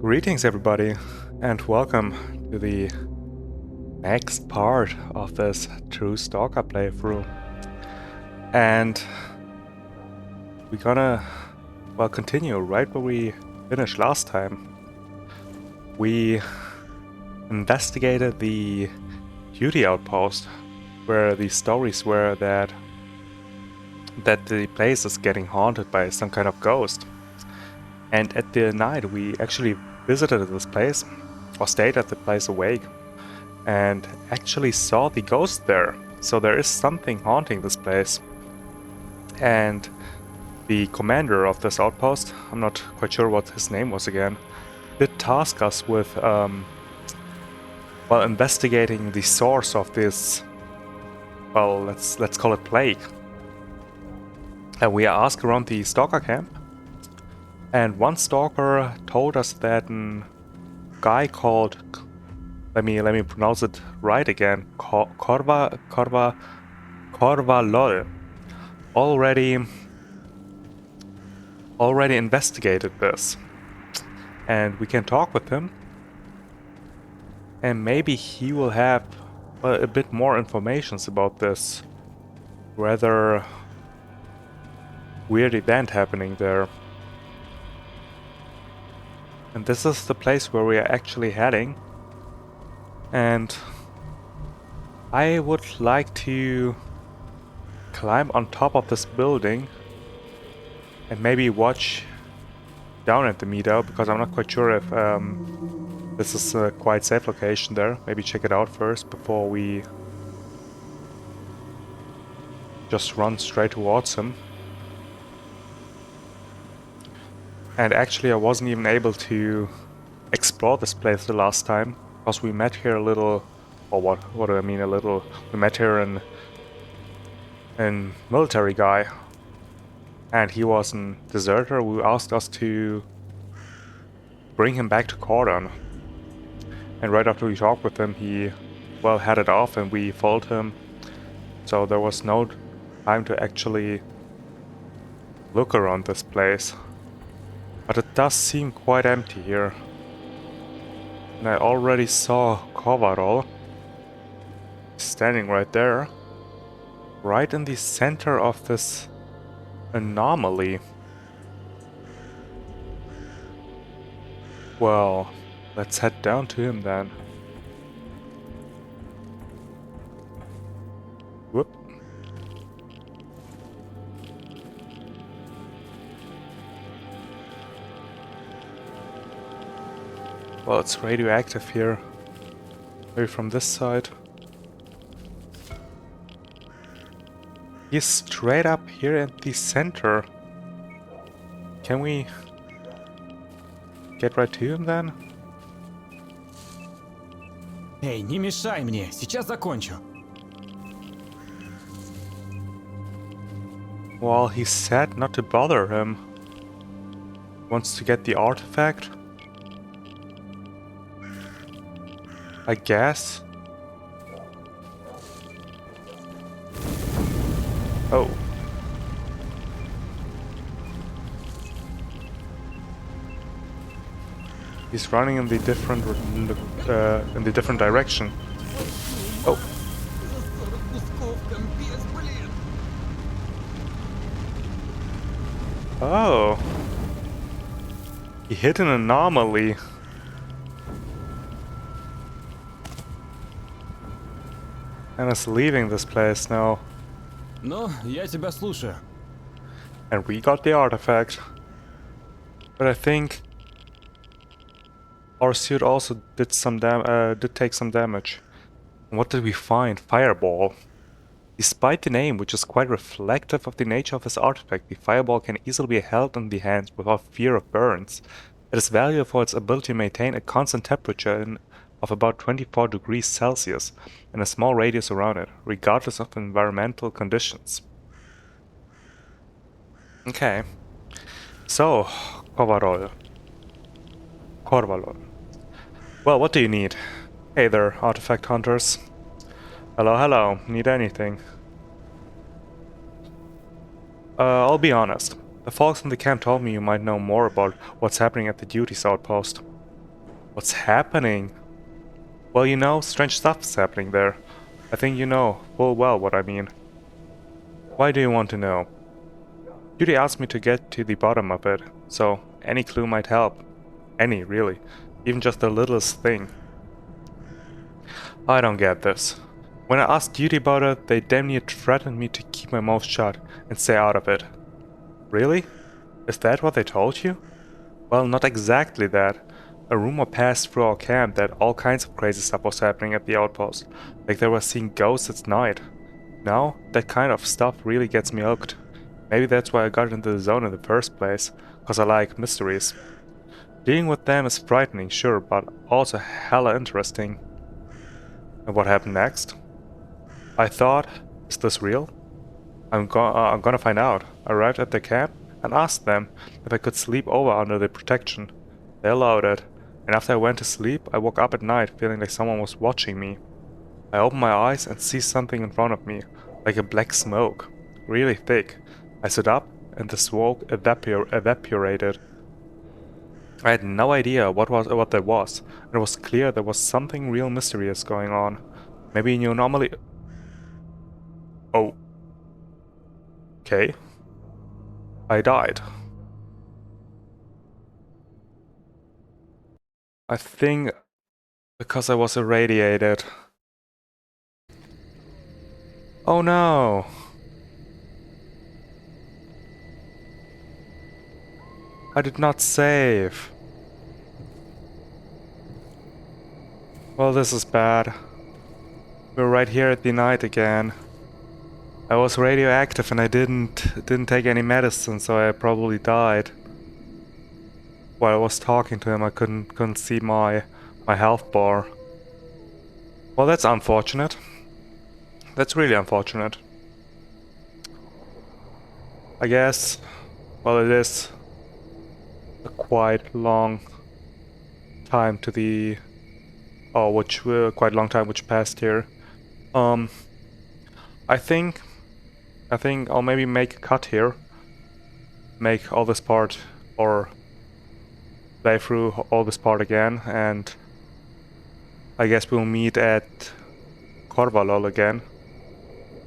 Greetings, everybody, and welcome to the next part of this True Stalker playthrough. And we're gonna, continue right where we finished last time. We investigated the duty outpost, where the stories were that the place is getting haunted by some kind of ghost. And at the night, we actually visited this place, or stayed at the place awake, and actually saw the ghost there. So there is something haunting this place. And the commander of this outpost, I'm not quite sure what his name was again, did task us with, investigating the source of this, well, let's call it plague. And we asked around the stalker camp, and one stalker told us that a guy called, let me pronounce it right again, Korvalol, already investigated this, and we can talk with him, and maybe he will have a bit more information about this rather weird event happening there. And this is the place where we are actually heading. And I would like to climb on top of this building and maybe watch down at the meadow, because I'm not quite sure if this is a quite safe location there. Maybe check it out first before we just run straight towards him. And actually I wasn't even able to explore this place the last time, because we met here a little, or what do I mean a little? We met here an military guy, and he was a deserter who asked us to bring him back to Cordon. And right after we talked with him, he, well, headed off and we followed him. So there was no time to actually look around this place. But it does seem quite empty here. And I already saw Korvalol standing right there, right in the center of this anomaly. Well, let's head down to him then. Whoop. Well, it's radioactive here. Maybe from this side. He's straight up here at the center. Can we get right to him then? Эй, не мешай мне, сейчас закончу. Well, he said not to bother him. Wants to get the artifact? I guess. Oh. He's running in the different direction. Oh. Oh. He hit an anomaly. And is leaving this place now. Ну, я тебя слушаю. And we got the artifact. But I think our suit also did take some damage. And what did we find? Fireball. Despite the name, which is quite reflective of the nature of this artifact, the fireball can easily be held in the hands without fear of burns. It is valuable for its ability to maintain a constant temperature of about 24 degrees Celsius and a small radius around it, regardless of environmental conditions. Okay. So, Korvalol. Well, what do you need? Hey there, artifact hunters. Hello, hello. Need anything? I'll be honest. The folks in the camp told me you might know more about what's happening at the duties outpost. What's happening? Well, you know, strange stuff's happening there. I think you know full well what I mean. Why do you want to know? Judy asked me to get to the bottom of it, so any clue might help. Any, really. Even just the littlest thing. I don't get this. When I asked Judy about it, they damn near threatened me to keep my mouth shut and stay out of it. Really? Is that what they told you? Well, not exactly that. A rumor passed through our camp that all kinds of crazy stuff was happening at the outpost, like they were seeing ghosts at night. Now, that kind of stuff really gets me hooked. Maybe that's why I got into the zone in the first place, cause I like mysteries. Dealing with them is frightening, sure, but also hella interesting. And what happened next? I thought, is this real? I'm gonna find out. I arrived at the camp and asked them if I could sleep over under the protection. They allowed it, and after I went to sleep, I woke up at night feeling like someone was watching me. I opened my eyes and see something in front of me, like a black smoke, really thick. I stood up and the smoke evaporated. I had no idea what that was, and it was clear there was something real mysterious going on. Maybe a new anomaly. Oh. Okay. I died. I think because I was irradiated. Oh no! I did not save. Well, this is bad. We're right here at the night again. I was radioactive and I didn't take any medicine, so I probably died. While I was talking to him, I couldn't see my health bar. Well, that's unfortunate. That's really unfortunate. I guess, well, it is a quite long time to the... Oh, quite long time which passed here. I think I'll maybe make a cut here. Make all this part, or play through all this part again, and I guess we'll meet at Korvalol again,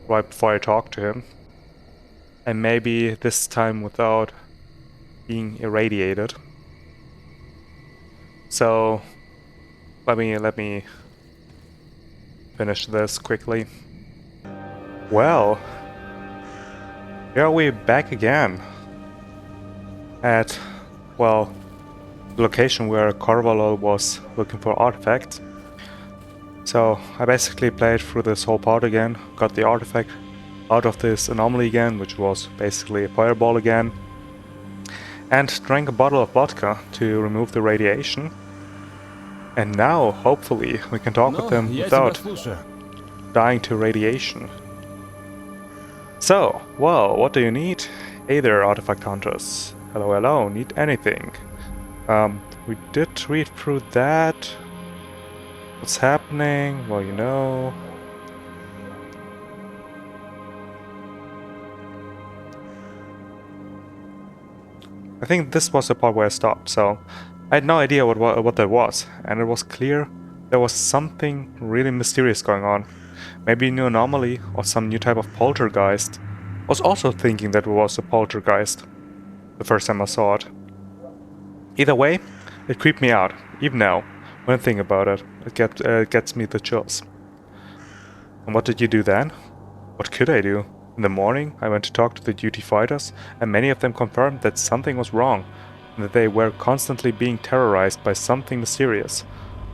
right before I talk to him. And maybe this time without being irradiated. So let me finish this quickly. Well, here we're back again at, well, the location where Korvalol was looking for artifacts. So I basically played through this whole part again, got the artifact out of this anomaly again, which was basically a fireball again, and drank a bottle of vodka to remove the radiation. And now, hopefully, we can talk with him without dying to radiation. So, well, what do you need? Hey there, artifact hunters. Hello, hello, need anything? We did read through that. What's happening? Well, you know... I think this was the part where I stopped, so I had no idea what that was, and it was clear there was something really mysterious going on. Maybe a new anomaly or some new type of poltergeist. I was also thinking that it was a poltergeist the first time I saw it. Either way, it creeped me out, even now. When I think about it, it gets me the chills. And what did you do then? What could I do? In the morning, I went to talk to the duty fighters, and many of them confirmed that something was wrong, and that they were constantly being terrorized by something mysterious.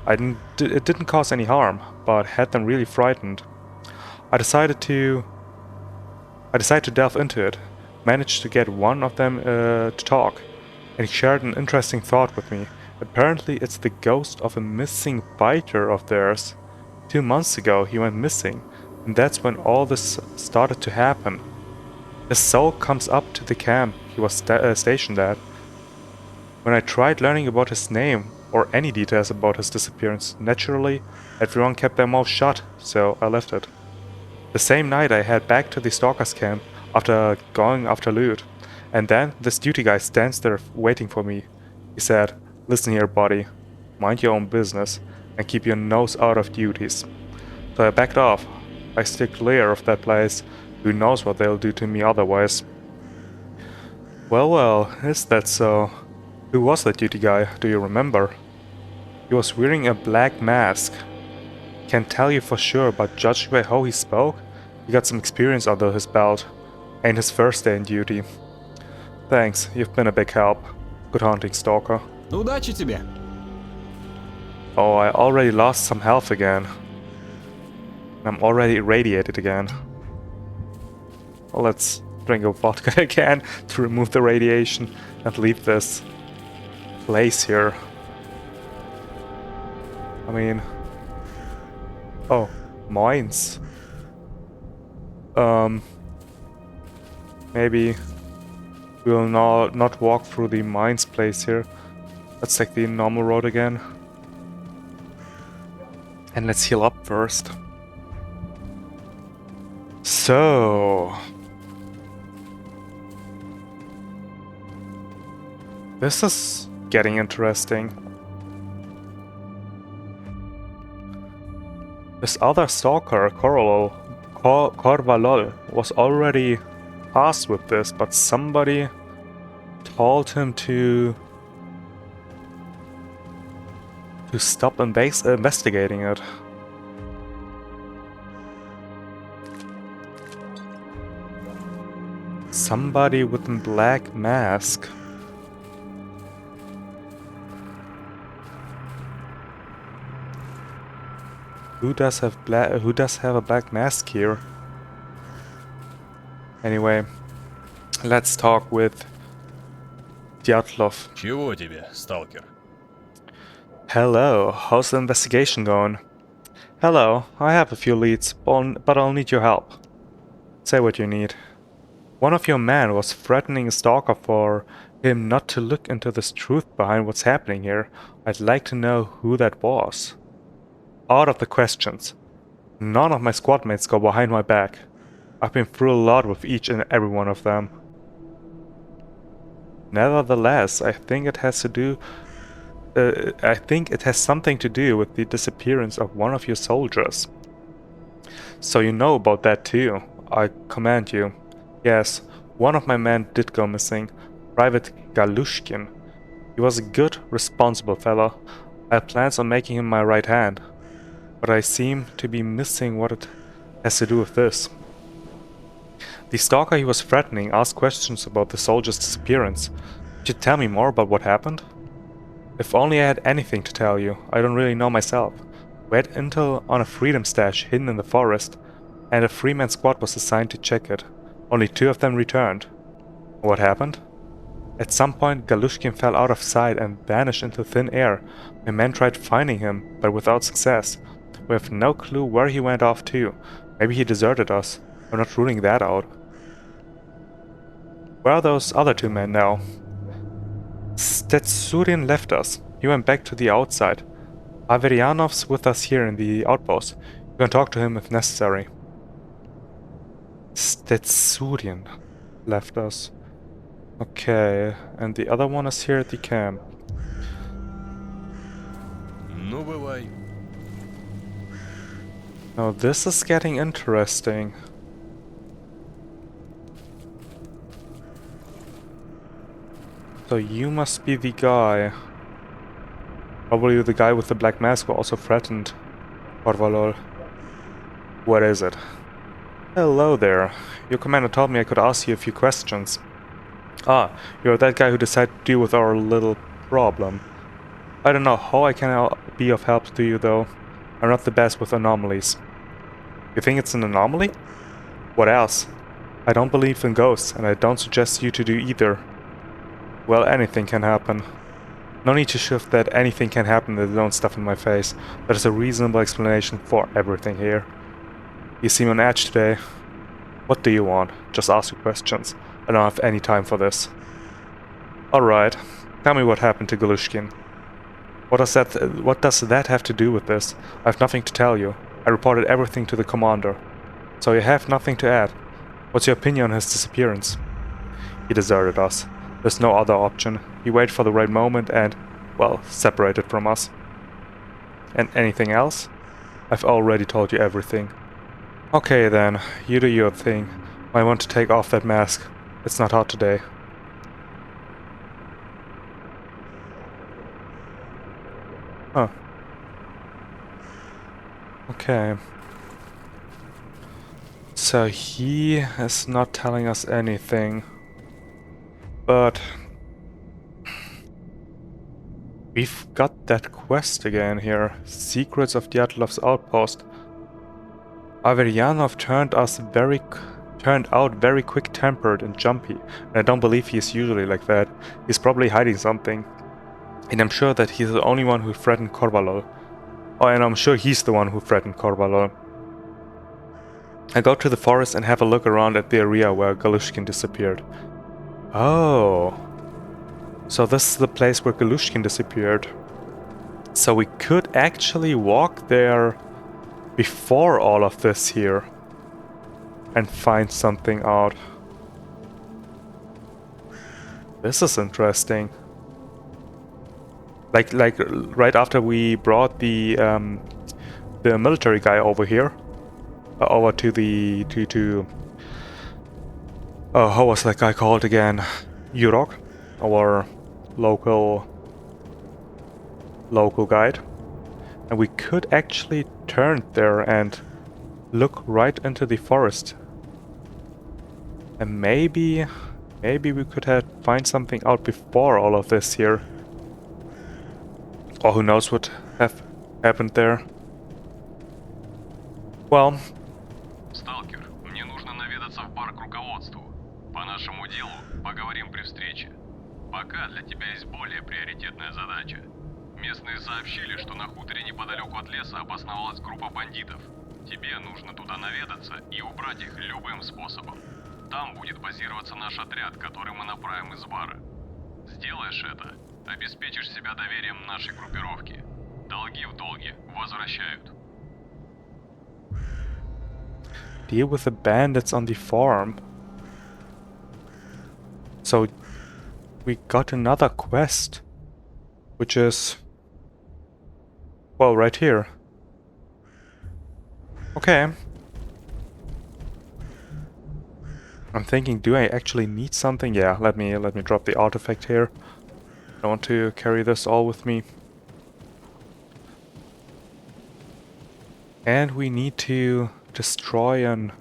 It didn't cause any harm, but had them really frightened. I decided to delve into it, managed to get one of them to talk, and he shared an interesting thought with me. Apparently it's the ghost of a missing fighter of theirs. 2 months ago he went missing, and that's when all this started to happen. His soul comes up to the camp he was stationed at. When I tried learning about his name or any details about his disappearance, naturally everyone kept their mouth shut, so I left it. The same night I head back to the Stalker's camp after going after loot, and then this duty guy stands there waiting for me. He said, "Listen here, buddy. mind your own business, and keep your nose out of duties. So I backed off. I stay clear of that place. Who knows what they'll do to me otherwise. Well, well, is that so? Who was that duty guy, do you remember? He was wearing a black mask. Can't tell you for sure, but judging by how he spoke, he got some experience under his belt. Ain't his first day in duty. Thanks, you've been a big help. Good hunting, Stalker. Удачи тебе. Oh, I already lost some health again. I'm already irradiated again. Well, let's drink a vodka again to remove the radiation and leave this place here. I mean... Oh, mines. Maybe we'll not walk through the mines place here. Let's take the normal road again. And let's heal up first. So... this is getting interesting. This other stalker, Corvalol, was already tasked with this, but somebody told him to stop investigating it. Somebody with a black mask. Who does have a black mask here? Anyway, let's talk with Dyatlov. Чего тебе, сталкер? Hello, how's the investigation going? Hello, I have a few leads, but I'll need your help. Say what you need. One of your men was threatening a stalker for him not to look into this truth behind what's happening here. I'd like to know who that was. Out of the questions. None of my squad mates go behind my back. I've been through a lot with each and every one of them. Nevertheless, I think it has something to do with the disappearance of one of your soldiers. So you know about that too. I commend you. Yes, one of my men did go missing. Private Galushkin. He was a good, responsible fellow. I had plans on making him my right hand. But I seem to be missing what it has to do with this. The stalker he was threatening asked questions about the soldier's disappearance. Could you tell me more about what happened? If only I had anything to tell you. I don't really know myself. We had intel on a freedom stash hidden in the forest, and a 3-man squad was assigned to check it. Only 2 of them returned. What happened? At some point, Galushkin fell out of sight and vanished into thin air. My men tried finding him, but without success. We have no clue where he went off to. Maybe he deserted us. I'm not ruling that out. Where are those other 2 men now? Stetsurin left us. He went back to the outside. Averianov's with us here in the outpost. You can talk to him if necessary. Stetsurin left us. Okay, and the other one is here at the camp. Ну, бывай. Now this is getting interesting. So you must be the guy. Probably the guy with the black mask who also threatened Corvalol. What is it? Hello there. Your commander told me I could ask you a few questions. Ah, you're that guy who decided to deal with our little problem. I don't know how I can be of help to you though. I'm not the best with anomalies. You think it's an anomaly? What else? I don't believe in ghosts, and I don't suggest you to do either. Well, anything can happen. No need to shift that anything can happen that don't stuff in my face. That is a reasonable explanation for everything here. You seem on edge today. What do you want? Just ask your questions. I don't have any time for this. Alright, tell me what happened to Galushkin. What does that have to do with this? I have nothing to tell you. I reported everything to the commander. So you have nothing to add. What's your opinion on his disappearance? He deserted us. There's no other option. He waited for the right moment and, well, separated from us. And anything else? I've already told you everything. Okay then, you do your thing. I want to take off that mask. It's not hot today. Huh. Okay. So he is not telling us anything. But we've got that quest again here. Secrets of Dyatlov's outpost. Averyanov turned out very quick-tempered and jumpy. And I don't believe he's usually like that. He's probably hiding something. And I'm sure that he's the only one who threatened Korvalol. Oh, and I'm sure he's the one who threatened Korvalol. I go to the forest and have a look around at the area where Galushkin disappeared. Oh. So this is the place where Galushkin disappeared. So we could actually walk there before all of this here and find something out. This is interesting. Like right after we brought the military guy over here, over to the oh, how was that guy called again? Yurok, our local guide. And we could actually turn there and look right into the forest. And maybe we could find something out before all of this here. Or who knows what have happened there. Well... Сталкер, мне нужно наведаться в бар к руководству. По нашему делу поговорим при встрече. Пока для тебя есть более приоритетная задача. Местные сообщили, что на хуторе неподалеку от леса обосновалась группа бандитов. Тебе нужно туда наведаться и убрать их любым способом. Там будет базироваться наш отряд, который мы направим из бара. Сделаешь это, обеспечишь себя доверием нашей группировки. Долги в долге возвращают. Deal with the bandits on the farm. So we got another quest, which is, well, right here. Okay. I'm thinking, do I actually need something? Yeah, let me drop the artifact here. I want to carry this all with me. And we need to destroy an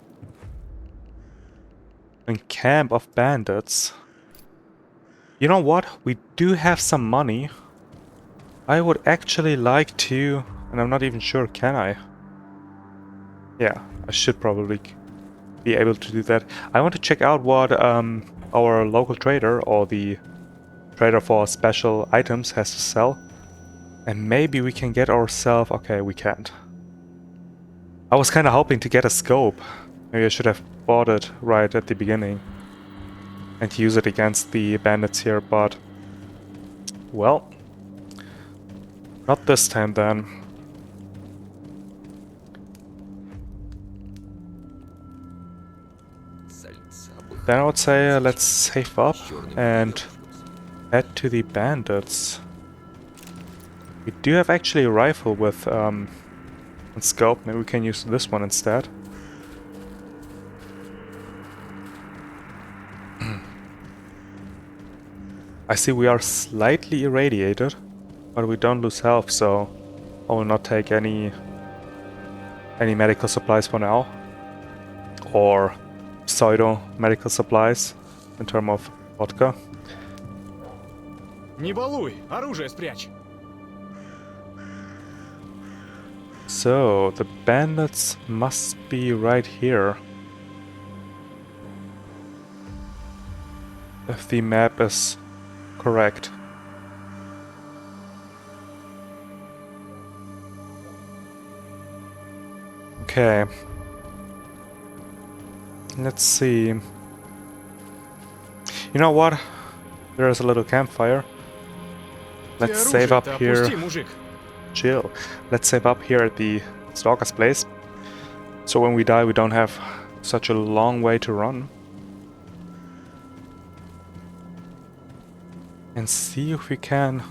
camp of bandits. You know what? We do have some money. I would actually like to, and I'm not even sure, can I? Yeah, I should probably be able to do that. I want to check out what our local trader, or the trader for special items, has to sell. And maybe we can get ourselves... Okay, we can't. I was kind of hoping to get a scope. Maybe I should have bought it right at the beginning and use it against the bandits here, but... well... not this time then. Then I would say let's save up and head to the bandits. We do have actually a rifle with a scope. Maybe we can use this one instead. I see we are slightly irradiated, but we don't lose health, so I will not take any medical supplies for now. Or pseudo medical supplies in terms of vodka. Не балуй, оружие спрячь. So the bandits must be right here. If the map is correct. Okay. Let's see. You know what? There is a little campfire. Let's save up here. Chill. Let's save up here at the Stalker's place. So when we die, we don't have such a long way to run. And see if we can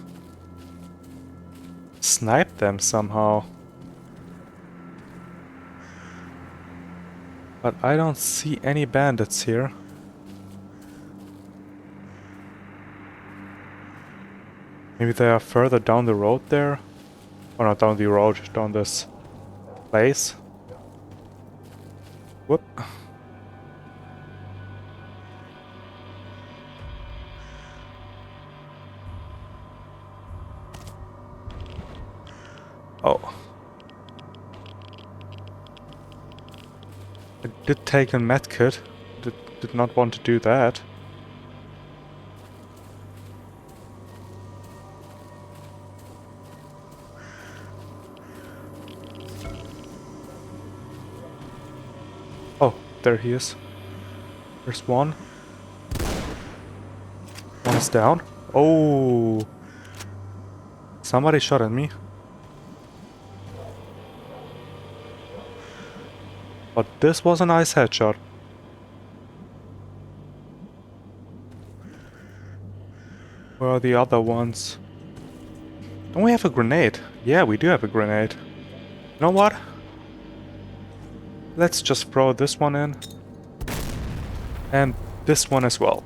snipe them somehow. But I don't see any bandits here. Maybe they are further down the road there? Or not down the road, down this place. Whoop. Oh. I did take a medkit. Did not want to do that. Oh, there he is. There's one. One is down. Oh. Somebody shot at me. But this was a nice headshot. Where are the other ones? Don't we have a grenade? Yeah, we do have a grenade. You know what? Let's just throw this one in. And this one as well.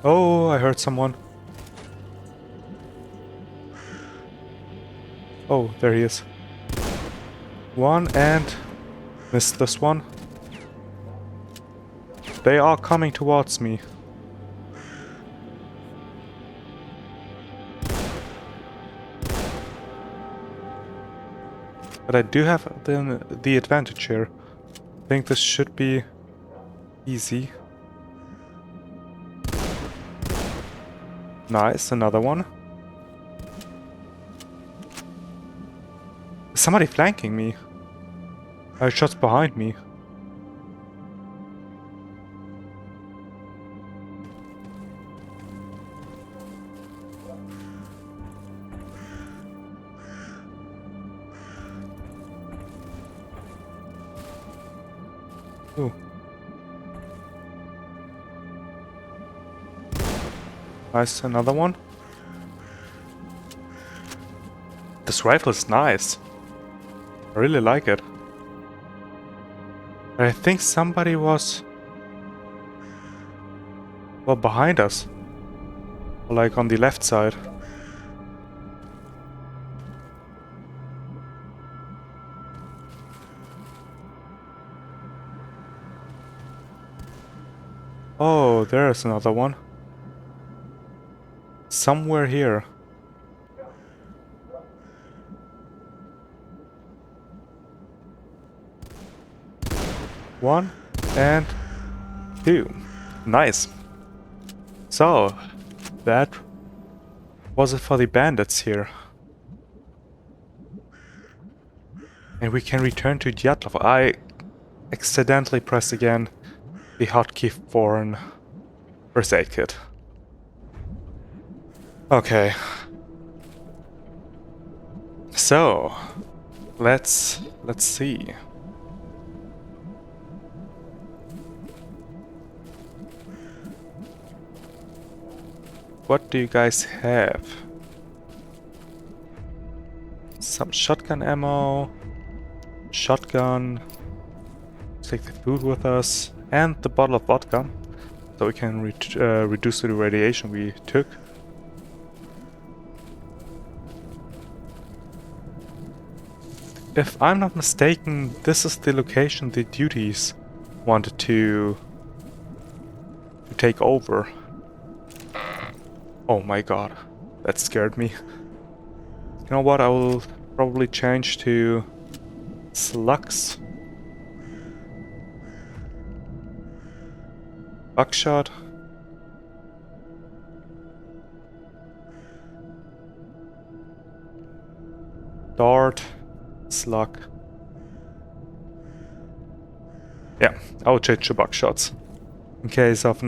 Oh, I heard someone. Oh, there he is. One and missed this one. They are coming towards me. But I do have the advantage here. I think this should be easy. Nice, another one. Somebody flanking me. I heard shots behind me. Ooh. Nice, another one. This rifle is nice. I really like it. But I think somebody was... well, behind us. Like on the left side. Oh, there's another one. Somewhere here. One and two. Nice. So, that was it for the bandits here. And we can return to Dyatlov. I accidentally pressed again the hotkey for an first aid kit. Okay. So, let's see. What do you guys have? Some shotgun ammo, shotgun, take the food with us, and the bottle of vodka, so we can reduce the radiation we took. If I'm not mistaken, this is the location the duties wanted to take over. Oh my god, that scared me. You know what, I will probably change to slugs. Buckshot. Dart. Slug. Yeah, I'll change to buckshots. In case of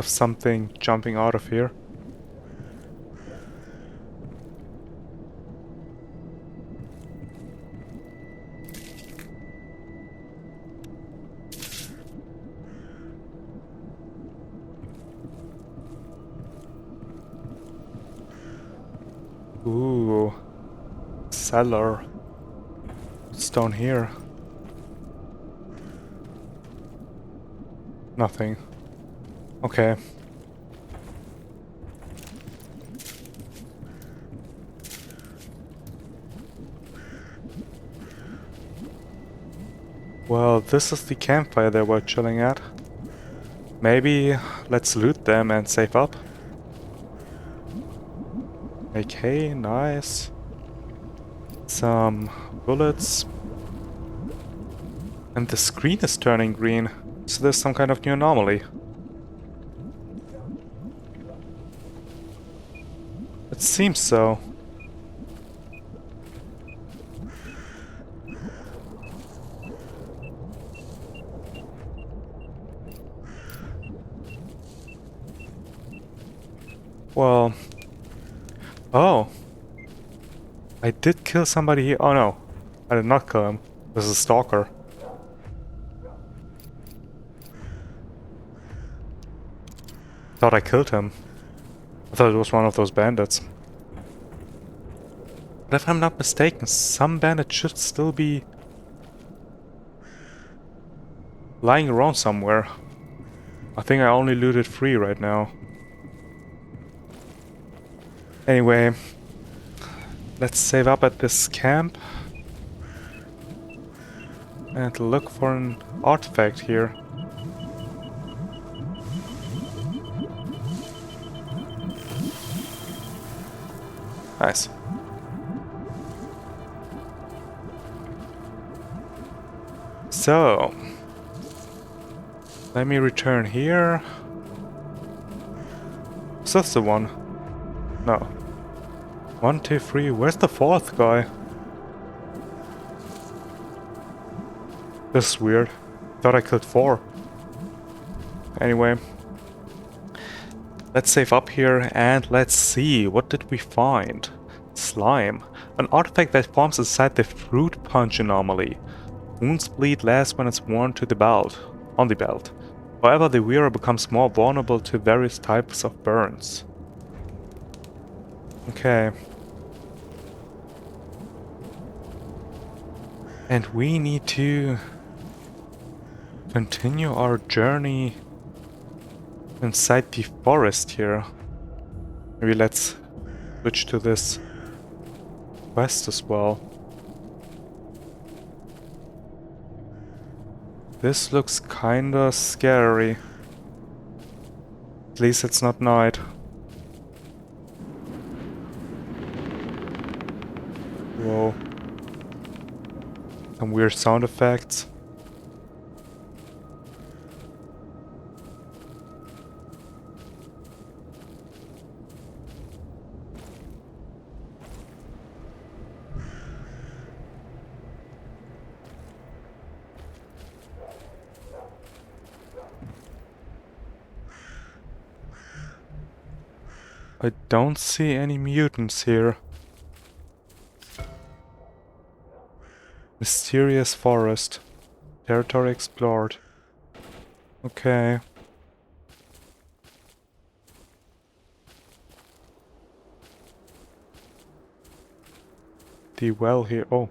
something jumping out of here. cellar. What's down here? Nothing. Okay. Well, this is the campfire they were chilling at. Maybe let's loot them and save up. Okay, nice. Some bullets. And the screen is turning green, so there's some kind of new anomaly. It seems so. Well... Oh! I did kill somebody here. Oh no, I did not kill him. This is a stalker. Thought I killed him. I thought it was one of those bandits. But if I'm not mistaken, some bandit should still be lying around somewhere. I think I only looted 3 right now. Anyway, let's save up at this camp and look for an artifact here. Nice. So, let me return here. Is this the one? No. 1, 2, 3. Where's the 4th guy? This is weird. Thought I killed 4. Anyway. Let's save up here and let's see. What did we find? Slime. An artifact that forms inside the fruit punch anomaly. Wounds bleed less when it's worn to the belt, on the belt. However, the wearer becomes more vulnerable to various types of burns. Okay. And we need to continue our journey inside the forest here. Maybe let's switch to this quest as well. This looks kinda scary. At least it's not night. Whoa. Some weird sound effects. I don't see any mutants here. Mysterious forest. Territory explored. Okay. The well here. Oh.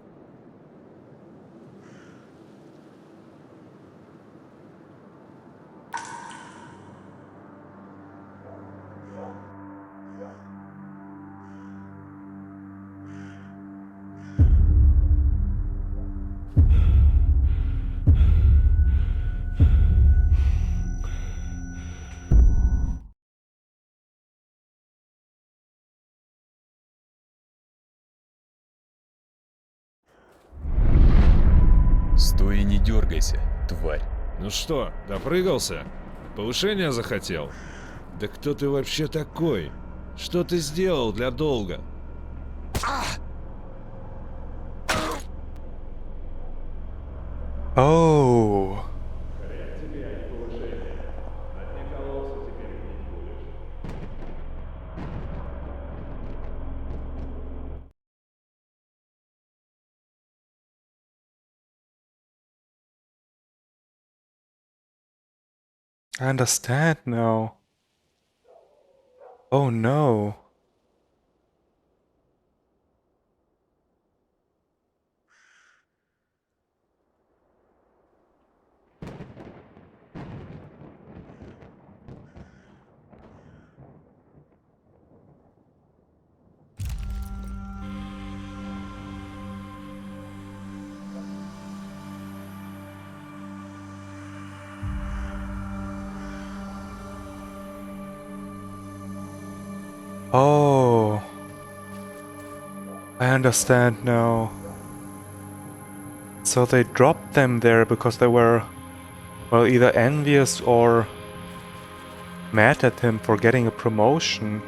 Стой и не дергайся, тварь. Ну что, допрыгался? Повышение захотел? Да кто ты вообще такой? Что ты сделал для долга? Oh. I understand now. Oh no. Oh, I understand now. So they dropped them there because they were, well, either envious or mad at him for getting a promotion.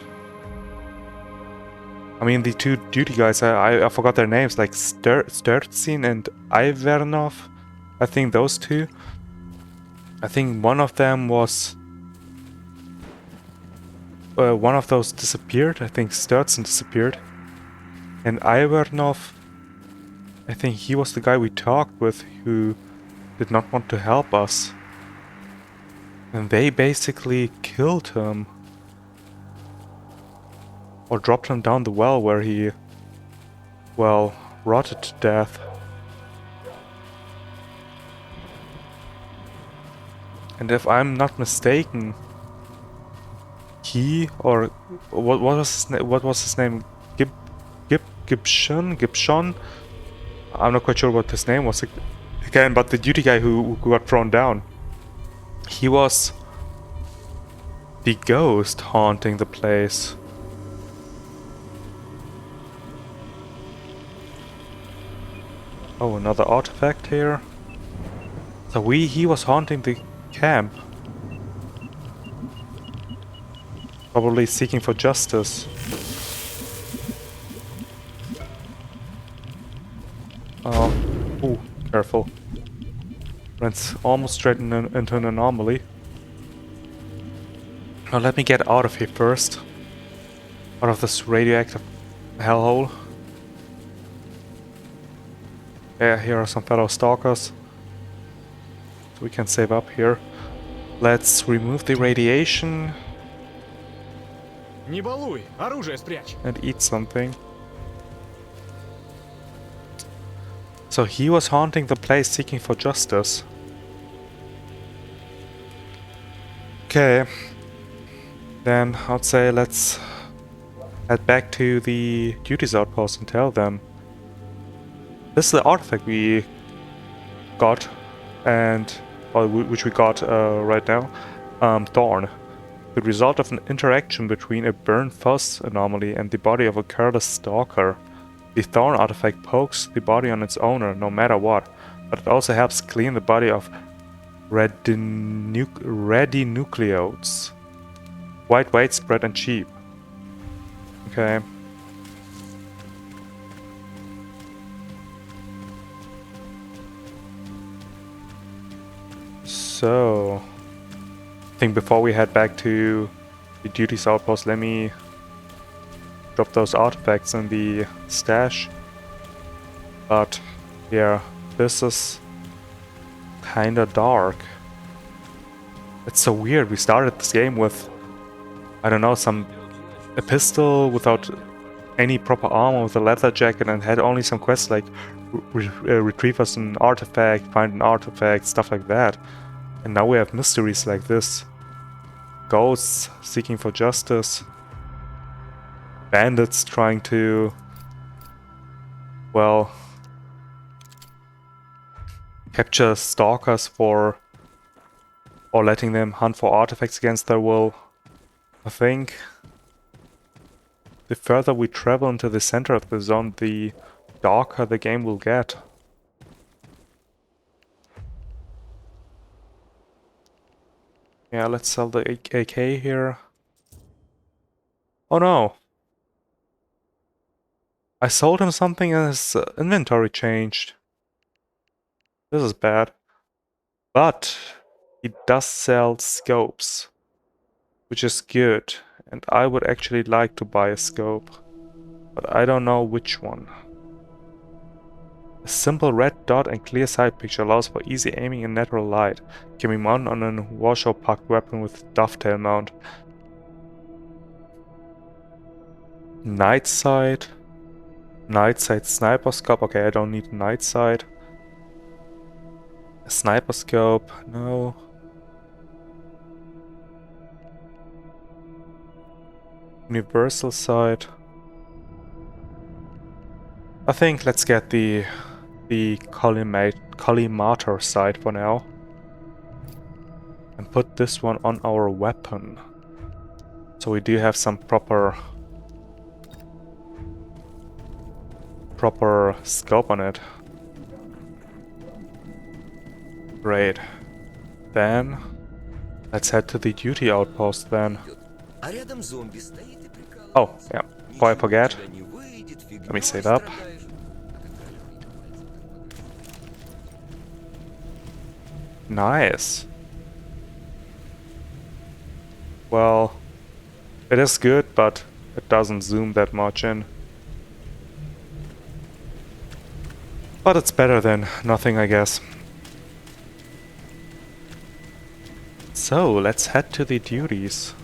I mean, the two duty guys, I forgot their names, like Sturtzin and Ivernov. I think those two. I think one of them was... one of those disappeared. I think Sturtzin disappeared. And Ivernov, I think he was the guy we talked with who did not want to help us. And they basically killed him. Or dropped him down the well where he, well, rotted to death. And if I'm not mistaken, he or what was his name? Gibson? I'm not quite sure what his name was again, but the duty guy who got thrown down. He was the ghost haunting the place. Oh, another artifact here. So he was haunting the camp. Probably seeking for justice. Oh, ooh, careful. Runs almost straight into an anomaly. Now let me get out of here first. Out of this radioactive hellhole. Yeah, here are some fellow stalkers. So we can save up here. Let's remove the radiation. Не балуй, оружие спрячь. And eat something. So he was haunting the place seeking for justice. Okay. Then I'd say let's head back to the duties outpost and tell them. This is the artifact we got, and which we got right now. Thorn. The result of an interaction between a burn fuzz anomaly and the body of a careless stalker. The Thorn artifact pokes the body on its owner no matter what, but it also helps clean the body of radinucleodes. White, widespread and cheap. Okay. So, I think before we head back to the duties outpost, let me drop those artifacts in the stash. But yeah, this is kinda dark. It's so weird. We started this game with, I don't know, a pistol without any proper armor, with a leather jacket, and had only some quests like retrieve us an artifact, find an artifact, stuff like that. And now we have mysteries like this. Ghosts seeking for justice. Bandits trying to, well, capture stalkers for, or letting them hunt for artifacts against their will. I think the further we travel into the center of the zone, the darker the game will get. Yeah, let's sell the AK here. Oh no! I sold him something and his inventory changed. This is bad. But he does sell scopes, which is good. And I would actually like to buy a scope, but I don't know which one. A simple red dot and clear sight picture allows for easy aiming in natural light. Can be mounted on a Warsaw packed weapon with dovetail mount. Night sight. Night sight sniper scope. Okay, I don't need a night sight. A sniper scope. No. Universal sight. I think let's get the collimator sight for now. And put this one on our weapon. So we do have some proper proper scope on it. Great. Then let's head to the duty outpost then. Oh, yeah. Before I forget, let me save up. Nice. Well, it is good, but it doesn't zoom that much in. But it's better than nothing, I guess. So, let's head to the duties.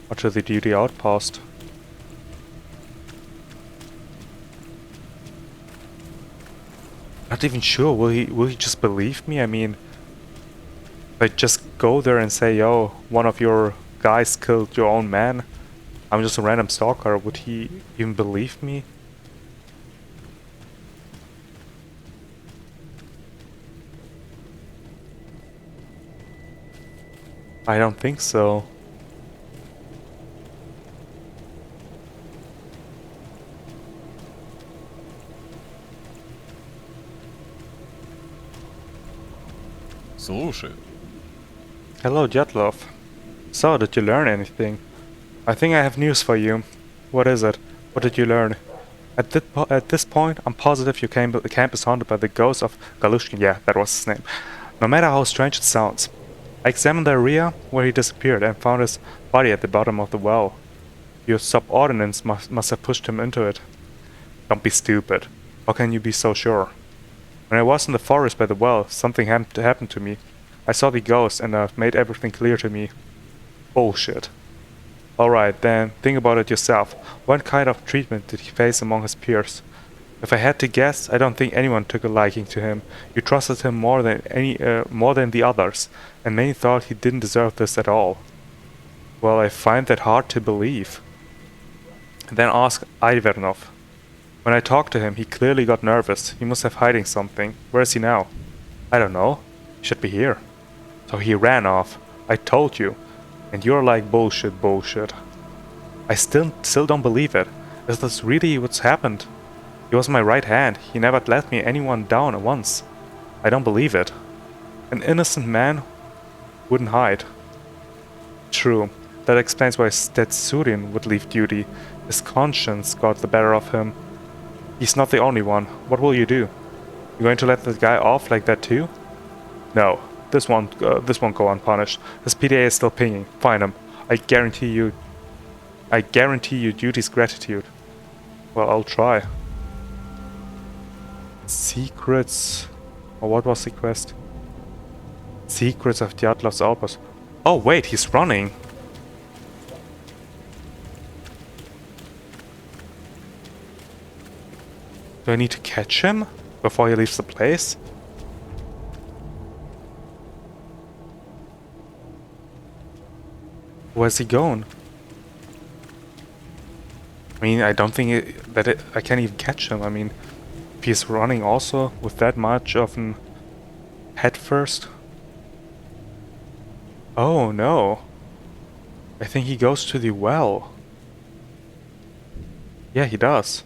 Or to the duty outpost. Not even sure, will he just believe me? I mean, if I just go there and say, yo, one of your guys killed your own man, I'm just a random stalker, would he even believe me? I don't think so. Слушаю. Hello, Dyatlov. So, did you learn anything? I think I have news for you. What is it? What did you learn? At this point, I'm positive your camp is haunted by the ghost of Galushkin. Yeah, that was his name. No matter how strange it sounds. I examined the area where he disappeared and found his body at the bottom of the well. Your subordinates must have pushed him into it. Don't be stupid. How can you be so sure? When I was in the forest by the well, something happened to me. I saw the ghost and it made everything clear to me. Bullshit. Alright, then think about it yourself. What kind of treatment did he face among his peers? If I had to guess, I don't think anyone took a liking to him. You trusted him more than the others, and many thought he didn't deserve this at all. Well, I find that hard to believe. Then ask Ivernov. When I talked to him, he clearly got nervous. He must have hiding something. Where is he now? I don't know. He should be here. So he ran off. I told you. And you're like bullshit. I still don't believe it. Is this really what's happened? He was my right hand. He never let me anyone down at once. I don't believe it. An innocent man wouldn't hide. True. That explains why Stetsurin would leave duty. His conscience got the better of him. He's not the only one. What will you do? You going to let the guy off like that too? No. This won't go unpunished. His PDA is still pinging. Find him. I guarantee you duty's gratitude. Well, I'll try. Secrets. Or what was the quest? Secrets of Dyatlov's outpost. Oh wait, he's running. Do I need to catch him before he leaves the place? Where's he going? I mean, I don't think I can't even catch him. I mean, if he's running also with that much of an head first. Oh no. I think he goes to the well. Yeah, he does.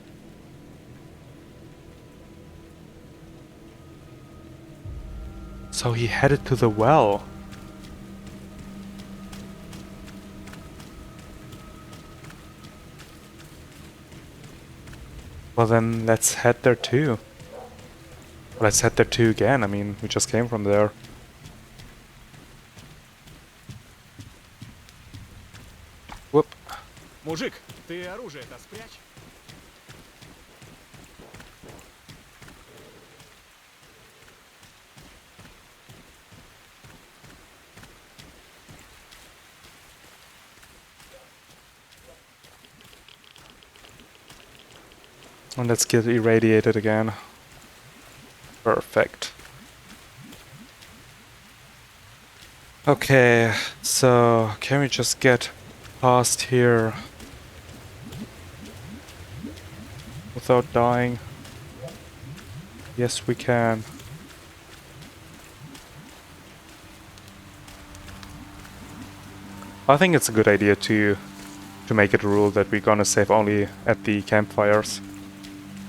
So he headed to the well. Well then, let's head there too. Let's head there too again, I mean, we just came from there. Whoop. Мужик, ты оружие-то спрячь. And let's get irradiated again. Perfect. Okay, so can we just get past here without dying? Yes, we can. I think it's a good idea to make it a rule that we're gonna save only at the campfires.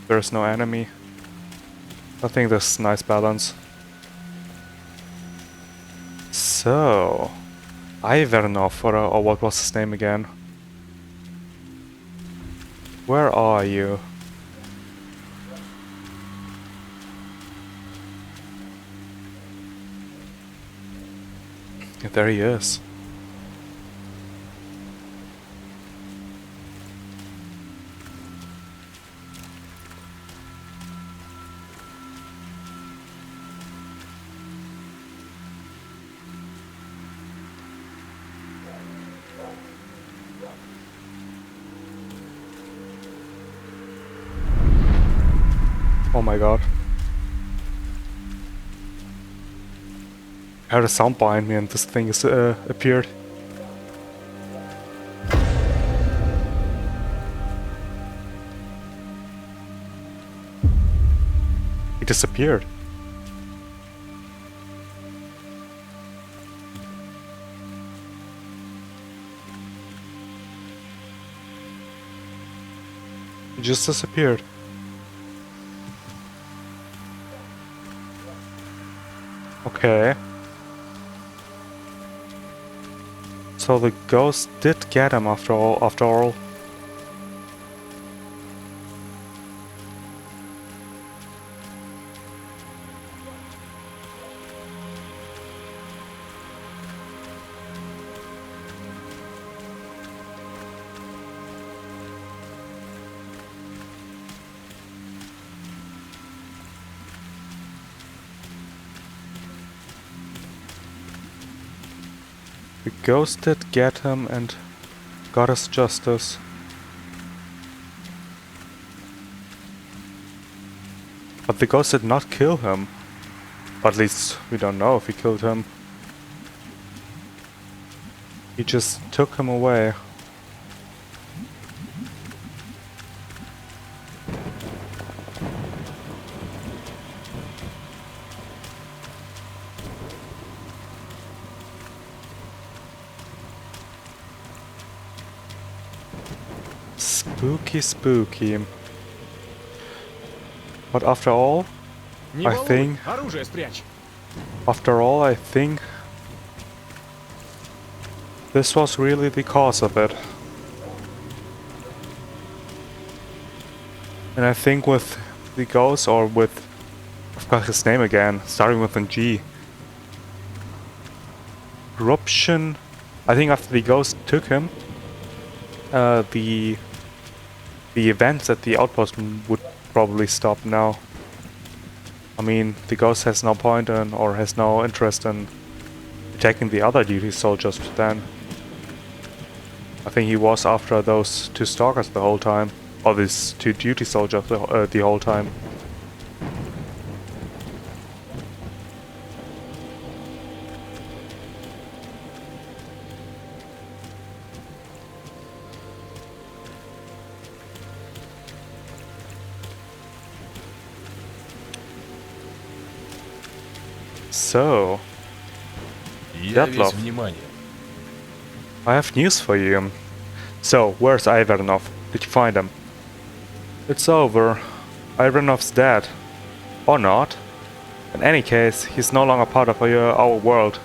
There's no enemy. I think there's nice balance. So, Ivernov, or what was his name again? Where are you? There he is. Oh my god. I heard a sound behind me and this thing is appeared. He disappeared. He just disappeared. Okay. So the ghost did get him after all. The ghost did get him and got his justice. But the ghost did not kill him. At least we don't know if he killed him. He just took him away. Spooky, spooky. But after all, Не I волнуй, think- оружие спрячь. I think this was really the cause of it. And I think with the ghost, or with, I forgot his name again, starting with an G. Eruption. I think after the ghost took him, the events at the outpost would probably stop now. I mean, the ghost has no point in, or has no interest in attacking the other duty soldiers then. I think he was after those two stalkers the whole time, or these two duty soldiers the whole time. So, Я Дятлов. весь внимание. I have news for you. So, where's Ivernov? Did you find him? It's over. Ivanov's dead. Or not. In any case, he's no longer part of our world.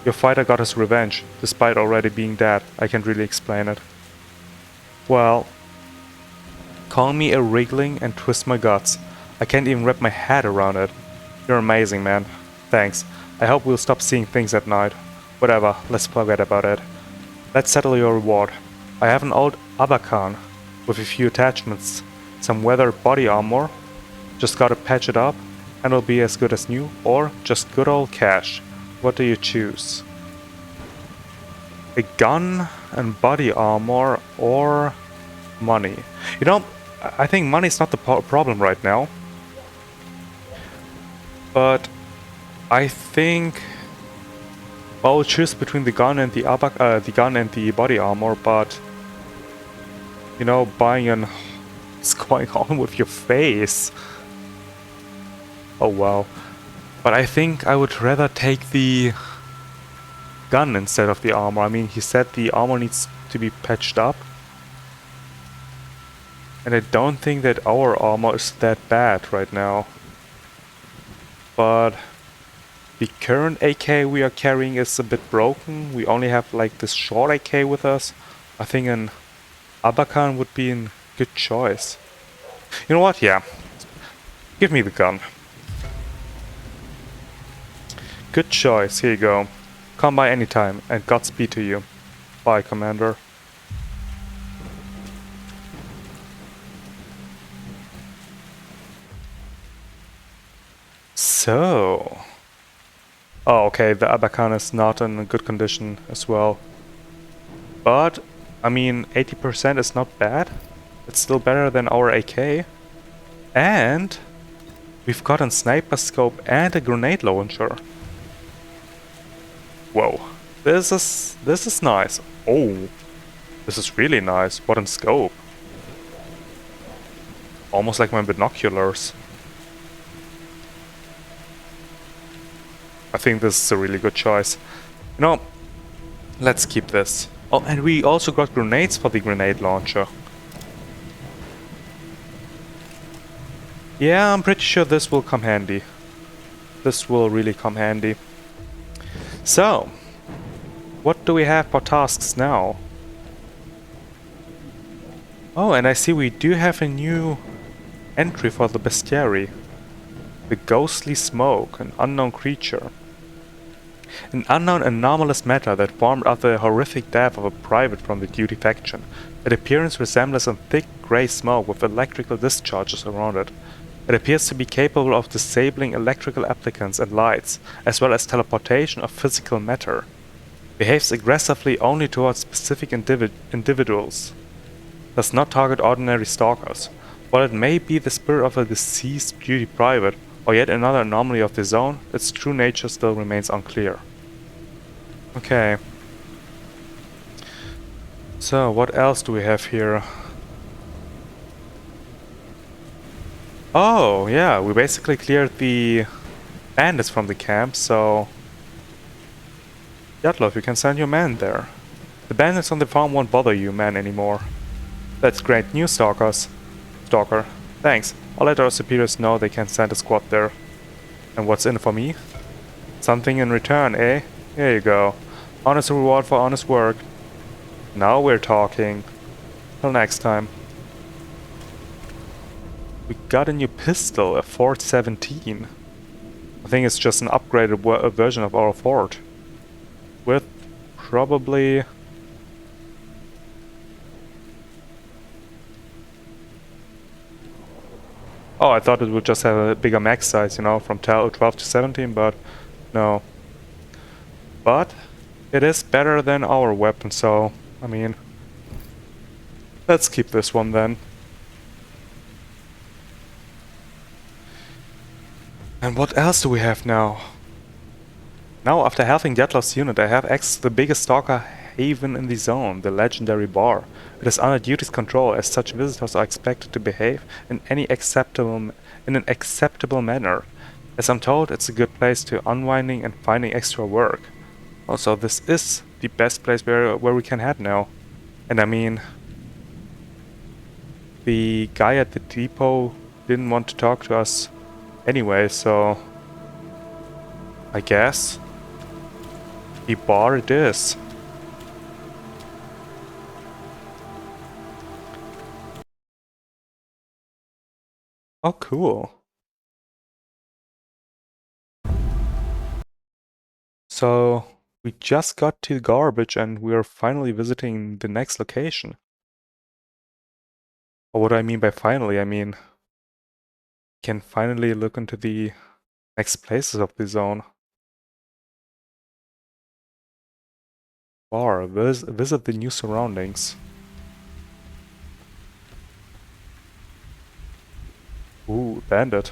Your fighter got his revenge, despite already being dead. I can't really explain it. Well, call me a wriggling and twist my guts. I can't even wrap my head around it. You're amazing, man. Thanks. I hope we'll stop seeing things at night. Whatever, let's forget about it. Let's settle your reward. I have an old Abakan with a few attachments, some weathered body armor. Just gotta patch it up, and it'll be as good as new, or just good old cash. What do you choose? A gun and body armor, or money? You know, I think money's not the problem right now. But I think I'll choose between the gun and the gun and the body armor, but you know, buying an what's going on with your face? Oh wow. But I think I would rather take the gun instead of the armor. I mean, he said the armor needs to be patched up. And I don't think that our armor is that bad right now. But the current AK we are carrying is a bit broken. We only have like this short AK with us. I think an Abakan would be a good choice. You know what? Yeah. Give me the gun. Good choice. Here you go. Come by anytime and Godspeed to you. Bye, Commander. So... Oh, okay, the Abakan is not in good condition as well. But, I mean, 80% is not bad. It's still better than our AK. And we've got a sniper scope and a grenade launcher. Whoa, this is nice. Oh, this is really nice. What a scope. Almost like my binoculars. I think this is a really good choice. You know, let's keep this. Oh, and we also got grenades for the grenade launcher. Yeah, I'm pretty sure this will come handy. This will really come handy. So, what do we have for tasks now? Oh, and I see we do have a new entry for the bestiary. The ghostly smoke, an unknown creature. An unknown anomalous matter that formed after the horrific death of a private from the duty faction. Its appearance resembles a thick grey smoke with electrical discharges around it. It appears to be capable of disabling electrical applicants and lights, as well as teleportation of physical matter. Behaves aggressively only towards specific individuals. Does not target ordinary stalkers. While it may be the spirit of a deceased duty private, or yet another anomaly of the zone, its true nature still remains unclear. Okay. So, what else do we have here? Oh, yeah, we basically cleared the bandits from the camp, so... Yatlov, you can send your man there. The bandits on the farm won't bother you, man, anymore. That's great news, Stalker. Thanks. I'll let our superiors know they can send a squad there. And what's in it for me? Something in return, eh? Here you go. Honest reward for honest work. Now we're talking. Till next time. We got a new pistol, a Ford 17. I think it's just an upgraded version of our Ford. With probably... Oh, I thought it would just have a bigger max size, you know, from 12 to 17, but no. But it is better than our weapon, so, I mean, let's keep this one then. And what else do we have now? Now, after halving Dyatlov's unit, I have access to the biggest stalker haven in the zone, the legendary bar. It is under duty's control, as such visitors are expected to behave in an acceptable manner. As I'm told, it's a good place to unwinding and finding extra work. Also, this is the best place where we can head now. And I mean, the guy at the depot didn't want to talk to us anyway, so I guess the bar it is. Oh, cool. So we just got to garbage and we're finally visiting the next location. Or what do I mean by finally? I mean, can finally look into the next places of the zone. Bar, visit the new surroundings. Ooh, bandit.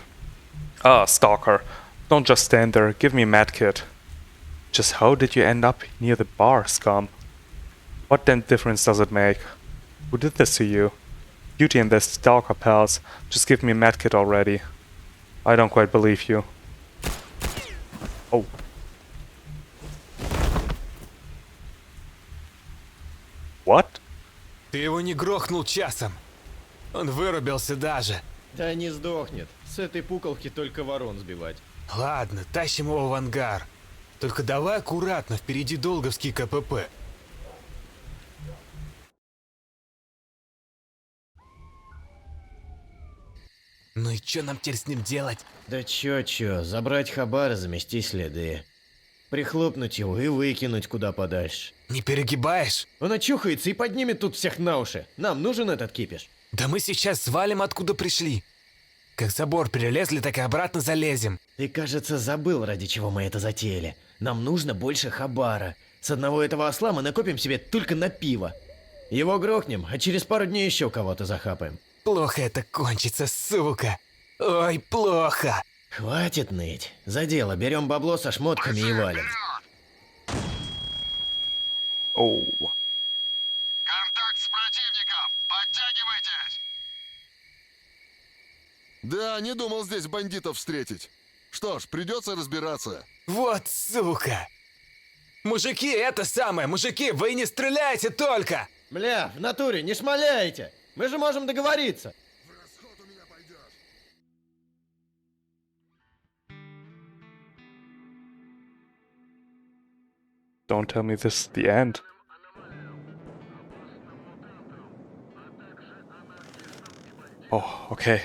Ah, Stalker. Don't just stand there, give me a medkit. Just how did you end up near the bar, scum? What damn difference does it make? Who did this to you? Duty and the Stalker pals. Just give me a medkit already. I don't quite believe you. Oh. What? Ты его не грохнул часом. Он вырубился даже. Да не сдохнет. С этой пуколки только ворон сбивать. Ладно, тащим его в ангар. Только давай аккуратно, впереди долговский КПП. Ну и что нам теперь с ним делать? Да чё, забрать хабар и замести следы. Прихлопнуть его и выкинуть куда подальше. Не перегибаешь? Он очухается и поднимет тут всех на уши. Нам нужен этот кипиш. Да мы сейчас свалим, откуда пришли. Как забор перелезли, так и обратно залезем. Ты, кажется, забыл, ради чего мы это затеяли. Нам нужно больше хабара. С одного этого осла мы накопим себе только на пиво. Его грохнем, а через пару дней еще кого-то захапаем. Плохо это кончится, сука. Ой, плохо. Хватит ныть. За дело, берем бабло со шмотками и валим. Оу. Контакт с противником! Подтягивайтесь! Да, не думал здесь бандитов встретить. Что ж, придется разбираться. Вот сука. Мужики, это самое, мужики, вы не стреляйте только! Бля, в натуре, не шмаляйте! Мы же можем договориться. В расход у меня пойдешь. Don't tell me this is the end. Oh, okay.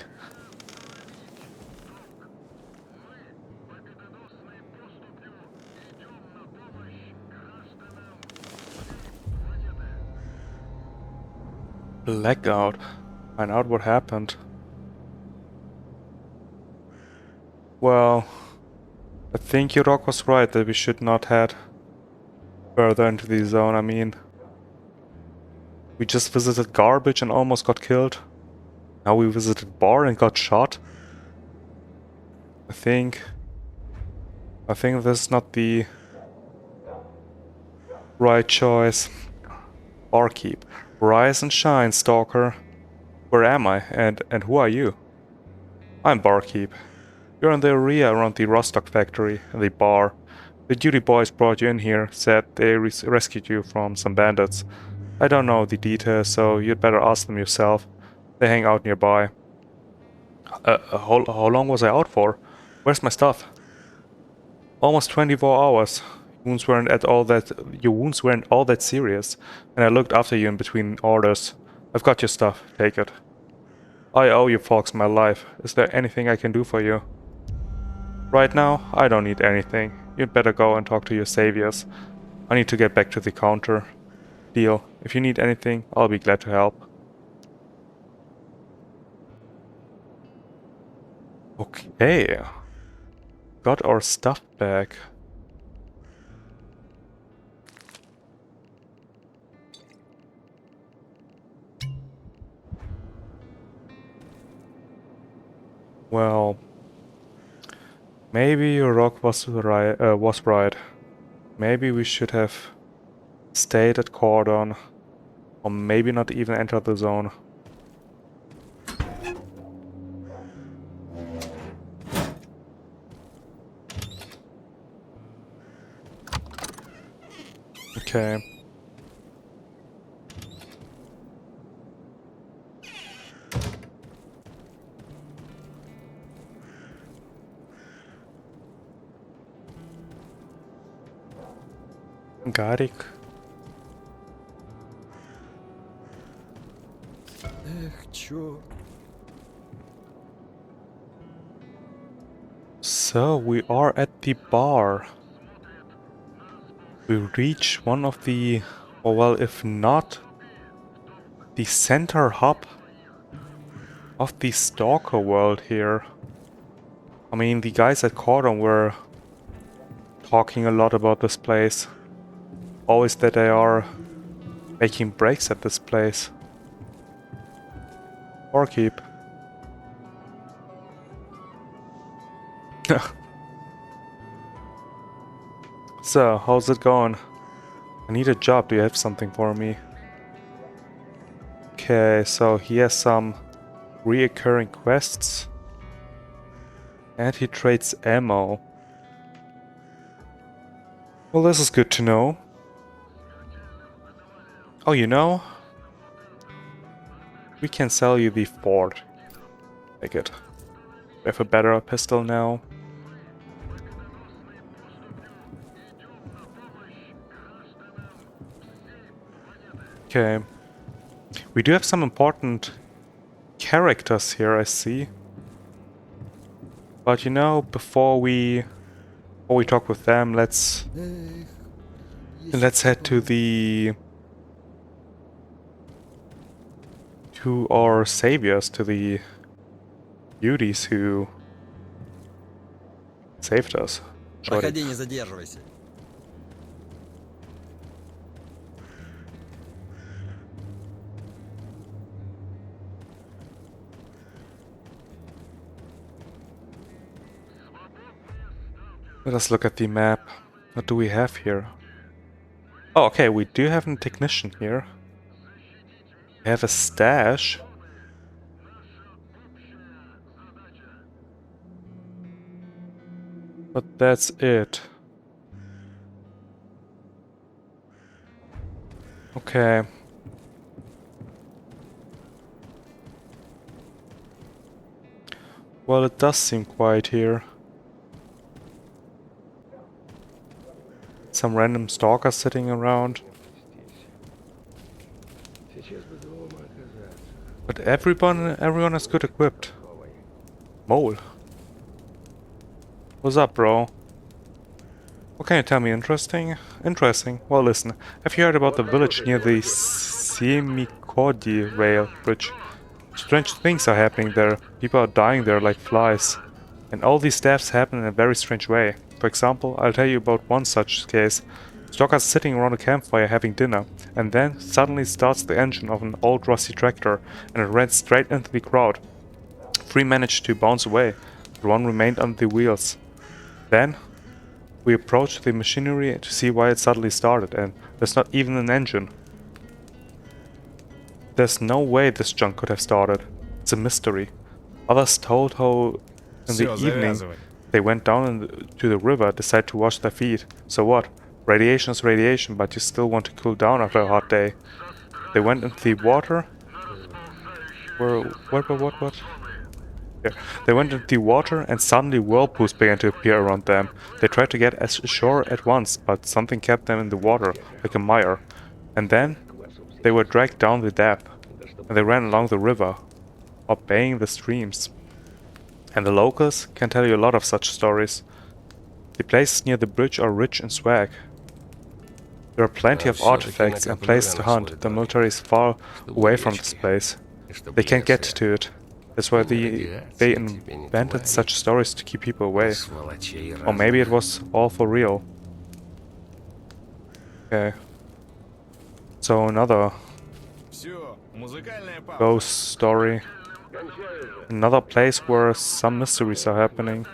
Blackout. Find out what happened. Well, I think Yurok was right that we should not head further into the zone. I mean, we just visited garbage and almost got killed. Now we visited bar and got shot. I think this is not the right choice. Barkeep. Rise and shine, Stalker. Where am I? And who are you? I'm Barkeep. You're in the area around the Rostock factory and the bar. The duty boys brought you in here, said they rescued you from some bandits. I don't know the details, so you'd better ask them yourself. They hang out nearby. How long was I out for? Where's my stuff? Almost 24 hours. Your wounds weren't all that serious, and I looked after you in between orders. I've got your stuff. Take it. I owe you folks my life. Is there anything I can do for you? Right now, I don't need anything. You'd better go and talk to your saviors. I need to get back to the counter. Deal. If you need anything, I'll be glad to help. Okay. Got our stuff back. Well, maybe your rock was right. Maybe we should have stayed at Cordon, or maybe not even enter the zone. Okay. Гарик. Эх, чё? So we are at the bar. We reach one of the, or well, if not, the center hub of the Stalker world here. I mean, the guys at Cordon were talking a lot about this place. Always that they are making breaks at this place. Barkeep. So, how's it going? I need a job. Do you have something for me? Okay, so he has some reoccurring quests. And he trades ammo. Well, this is good to know. Oh, you know? We can sell you the Ford. Take it. We have a better pistol now. Okay. We do have some important characters here, I see. But you know, before we talk with them, let's head to our saviors, to the beauties who saved us. Проходи, не задерживайся. Let us look at the map. What do we have here? Oh, okay, we do have a technician here. We have a stash. But that's it. Okay. Well, it does seem quiet here. Some random stalker sitting around. But everyone is good equipped. Mole. What's up, bro? What can you tell me interesting? Interesting. Well, listen. Have you heard about the village near the Semikodi rail bridge? Strange things are happening there. People are dying there like flies. And all these deaths happen in a very strange way. For example, I'll tell you about one such case. Stalker's sitting around a campfire having dinner, and then suddenly starts the engine of an old rusty tractor, and it ran straight into the crowd. 3 managed to bounce away, but 1 remained under the wheels. Then we approached the machinery to see why it suddenly started, and there's not even an engine. There's no way this junk could have started. It's a mystery. Others told how in the evening they went down to the river, decided to wash their feet. So what? Radiation is radiation, but you still want to cool down after a hot day. They went into the water. What? Yeah. They went into the water and suddenly whirlpools began to appear around them. They tried to get ashore at once, but something kept them in the water, like a mire. And then they were dragged down the depth, and they ran along the river, obeying the streams. And the locals can tell you a lot of such stories. The places near the bridge are rich in swag. There are plenty of artifacts and places to hunt. The military is far away from this place. They can't get to it. That's why they invented such stories to keep people away. Or maybe it was all for real. Okay. So another ghost story. Another place where some mysteries are happening.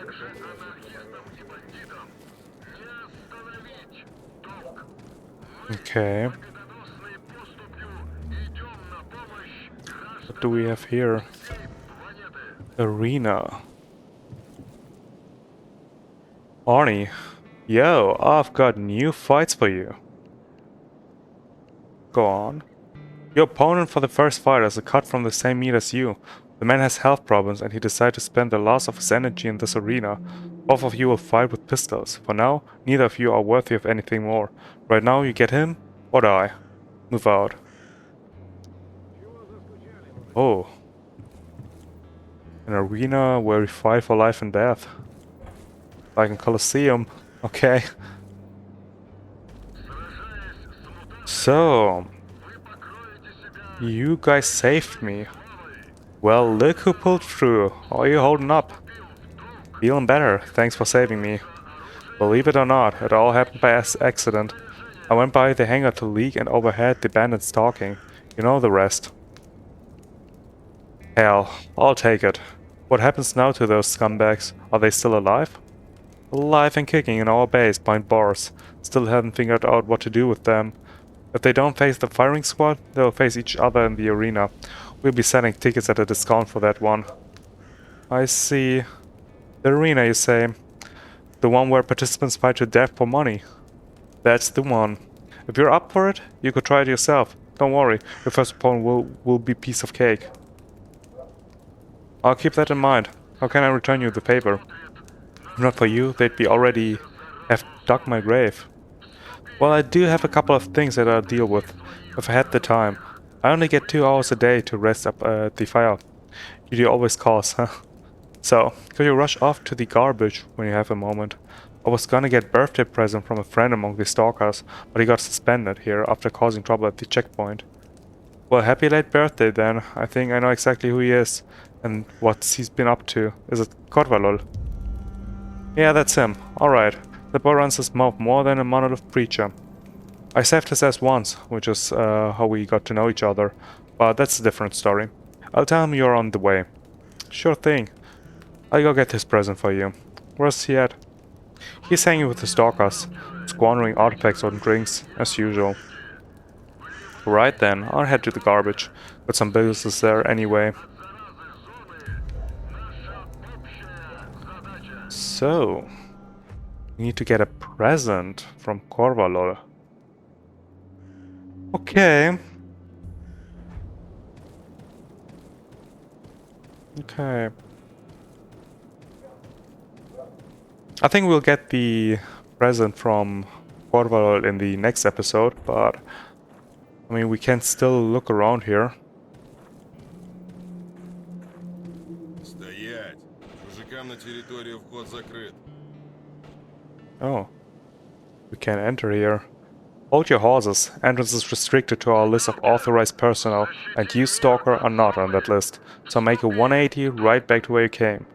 Okay. What do we have here? Arena. Arnie. Yo, I've got new fights for you. Go on. Your opponent for the first fight is a cut from the same meat as you. The man has health problems and he decided to spend the last of his energy in this arena. Both of you will fight with pistols. For now, neither of you are worthy of anything more. Right now you get him, or die. Move out. Oh. An arena where we fight for life and death. Like in Colosseum. Okay. So... you guys saved me. Well, look who pulled through. How are you holding up? Feeling better, thanks for saving me. Believe it or not, it all happened by accident. I went by the hangar to leak and overheard the bandits talking. You know the rest. Hell, I'll take it. What happens now to those scumbags? Are they still alive? Alive and kicking in our base behind bars. Still haven't figured out what to do with them. If they don't face the firing squad, they'll face each other in the arena. We'll be selling tickets at a discount for that one. I see. The arena, you say? The one where participants fight to death for money. That's the one. If you're up for it, you could try it yourself. Don't worry, your first opponent will be piece of cake. I'll keep that in mind. How can I return you the paper? If not for you, they'd be already have dug my grave. Well, I do have a couple of things that I'll deal with, if I had the time. I only get 2 hours a day to rest up at the fire. You do always calls, huh? So, could you rush off to the garbage when you have a moment? I was gonna get birthday present from a friend among the stalkers, but he got suspended here after causing trouble at the checkpoint. Well, happy late birthday then. I think I know exactly who he is and what he's been up to. Is it Korvalol? Yeah, that's him. Alright. The boy runs his mouth more than a monolith preacher. I saved his ass once, which is how we got to know each other, but that's a different story. I'll tell him you're on the way. Sure thing. I'll go get his present for you. Where's he at? He's hanging with the stalkers, squandering artifacts on drinks, as usual. Right then, I'll head to the garbage. Got some business there anyway. So, we need to get a present from Korvalol. Okay. Okay. I think we'll get the present from Korvalol in the next episode, but I mean, we can still look around here. Стоять! Мужикам на территорию вход закрыт. Oh. We can't enter here. Hold your horses. Entrance is restricted to our list of authorized personnel, and you, Stalker, are not on that list. So make a 180 right back to where you came.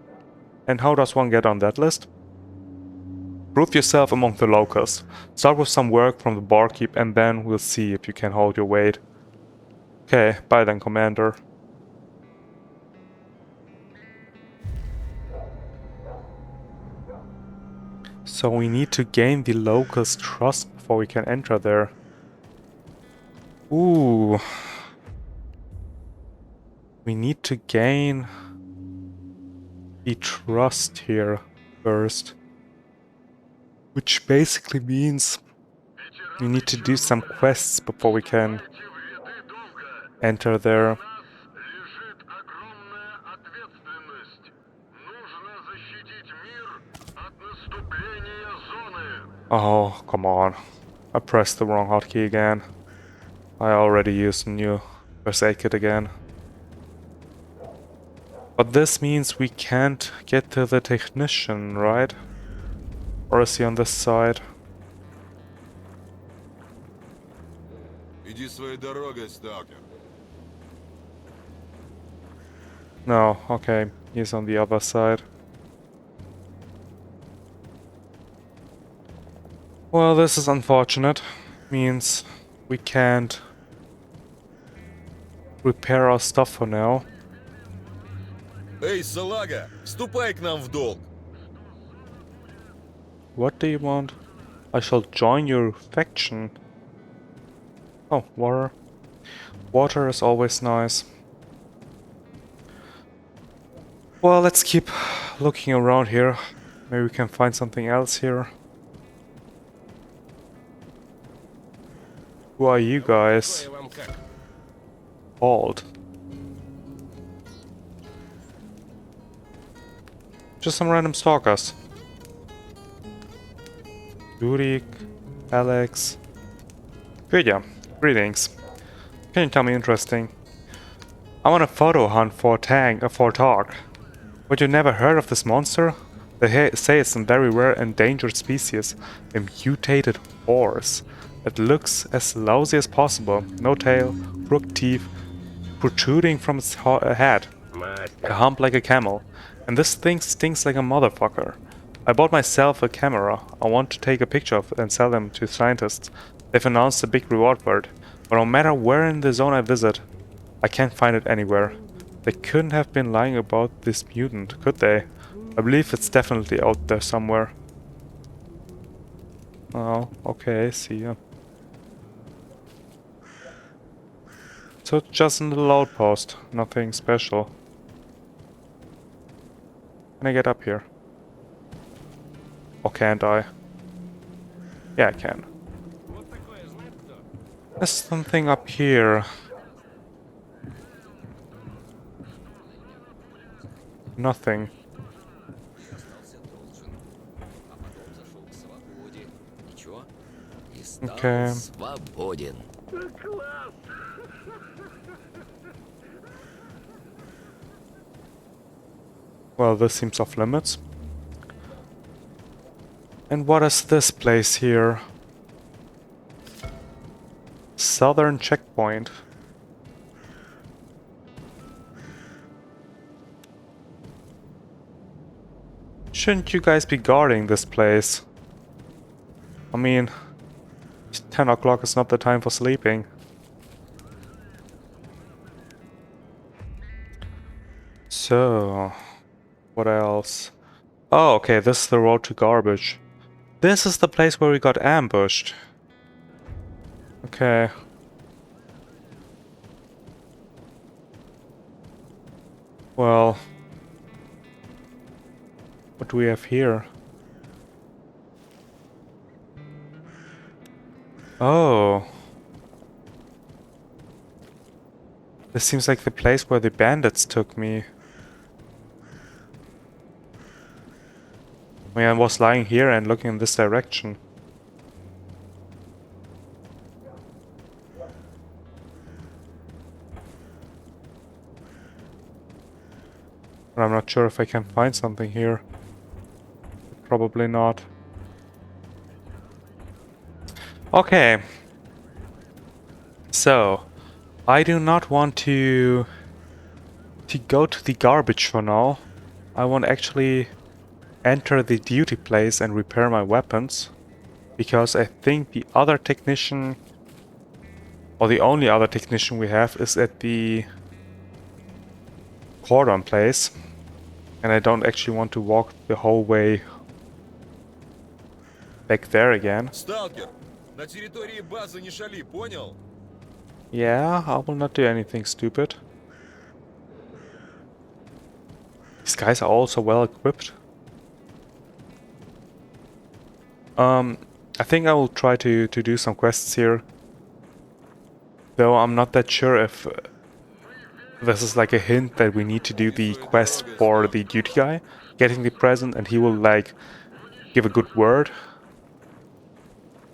And how does one get on that list? Prove yourself among the locals. Start with some work from the barkeep, and then we'll see if you can hold your weight. Okay, bye then, Commander. So we need to gain the locals' trust before we can enter there. Ooh. We need to gain the trust here first. Which basically means we need to do some quests before we can enter there. Oh, come on. I pressed the wrong hotkey again. I already used a new first aid kit again. But this means we can't get to the technician, right? Or is he on this side? Иди своей дорогой, сталкер. No, okay. He's on the other side. Well, this is unfortunate. Means we can't repair our stuff for now. Эй, салага, вступай к нам в долг. What do you want? I shall join your faction. Oh, water. Water is always nice. Well, let's keep looking around here. Maybe we can find something else here. Who are you guys? Bald. Just some random stalkers. Yurik, Alex. Vidya, greetings. Can you tell me interesting? I want a photo hunt for Tog. But you never heard of this monster? They say it's a very rare and dangerous species, a mutated horse. It looks as lousy as possible. No tail, crooked teeth, protruding from its head. A hump like a camel. And this thing stinks like a motherfucker. I bought myself a camera. I want to take a picture of it and sell them to scientists. They've announced a big reward for it. But no matter where in the zone I visit, I can't find it anywhere. They couldn't have been lying about this mutant, could they? I believe it's definitely out there somewhere. Oh, okay, see ya. So it's just a little outpost, nothing special. Can I get up here? Or can't I? Yeah, I can. There's something up here. Nothing. Okay. Well, this seems off limits. And what is this place here? Southern checkpoint. Shouldn't you guys be guarding this place? I mean, 10 o'clock is not the time for sleeping. So, what else? Oh, okay, this is the road to garbage. This is the place where we got ambushed. Okay. Well, what do we have here? Oh. This seems like the place where the bandits took me. I mean, I was lying here and looking in this direction. But I'm not sure if I can find something here. Probably not. Okay. So, I do not want to go to the garbage for now. I want to actually enter the duty place and repair my weapons. Because I think the other technician, or the only other technician we have, is at the cordon place. And I don't actually want to walk the whole way back there again. Сталкер, на территории базы не шали, понял? Yeah, I will not do anything stupid. These guys are also well equipped. I think I will try to do some quests here. Though I'm not that sure if this is like a hint that we need to do the quest for the duty guy, getting the present, and he will like give a good word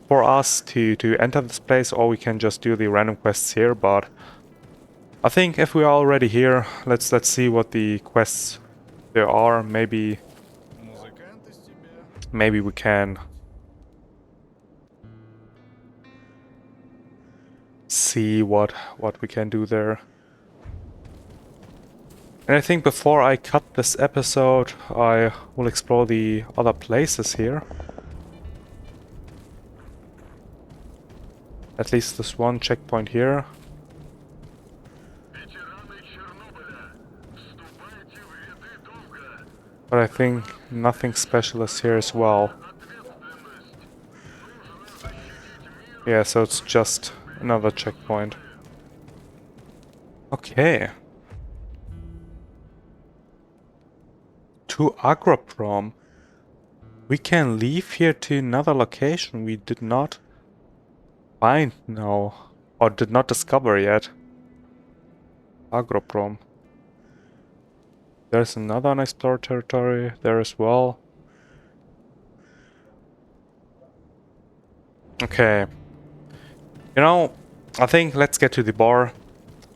for us to enter this place, or we can just do the random quests here. But I think if we are already here, let's see what the quests there are. Maybe we can see what we can do there. And I think before I cut this episode, I will explore the other places here. At least this one checkpoint here. But I think nothing special is here as well. Yeah, so it's just another checkpoint. Okay. To Agroprom. We can leave here to another location we did not find now, or did not discover yet. Agroprom. There's another unexplored territory there as well. Okay. You know, I think let's get to the bar.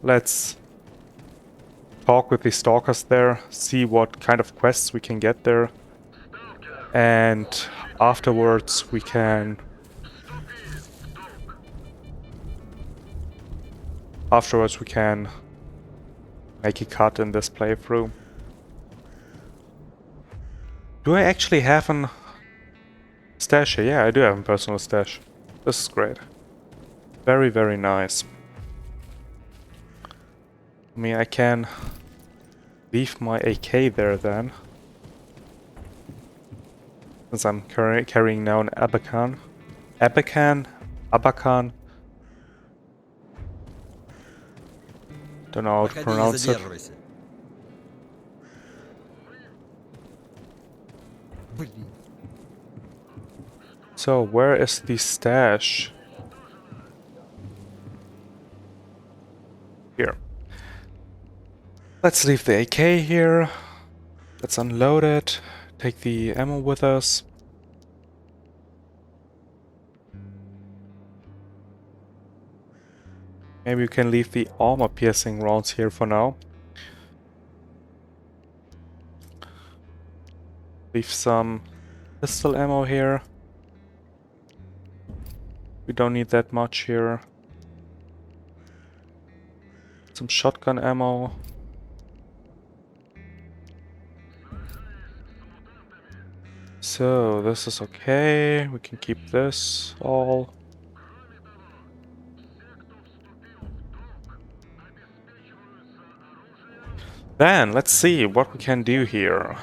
Let's talk with the stalkers there, see what kind of quests we can get there. And afterwards we can... make a cut in this playthrough. Do I actually have an stash here? Yeah, I do have a personal stash. This is great. Very, very nice. I mean, I can leave my AK there then. Since I'm carrying now an Abacan. Abacan? Don't know how to Проходи, не pronounce it. задерживайся. So, where is the stash? Here. Let's leave the AK here. Let's unload it. Take the ammo with us. Maybe we can leave the armor-piercing rounds here for now. Leave some pistol ammo here. We don't need that much here. Some shotgun ammo. So, this is okay. We can keep this all. Then, let's see what we can do here.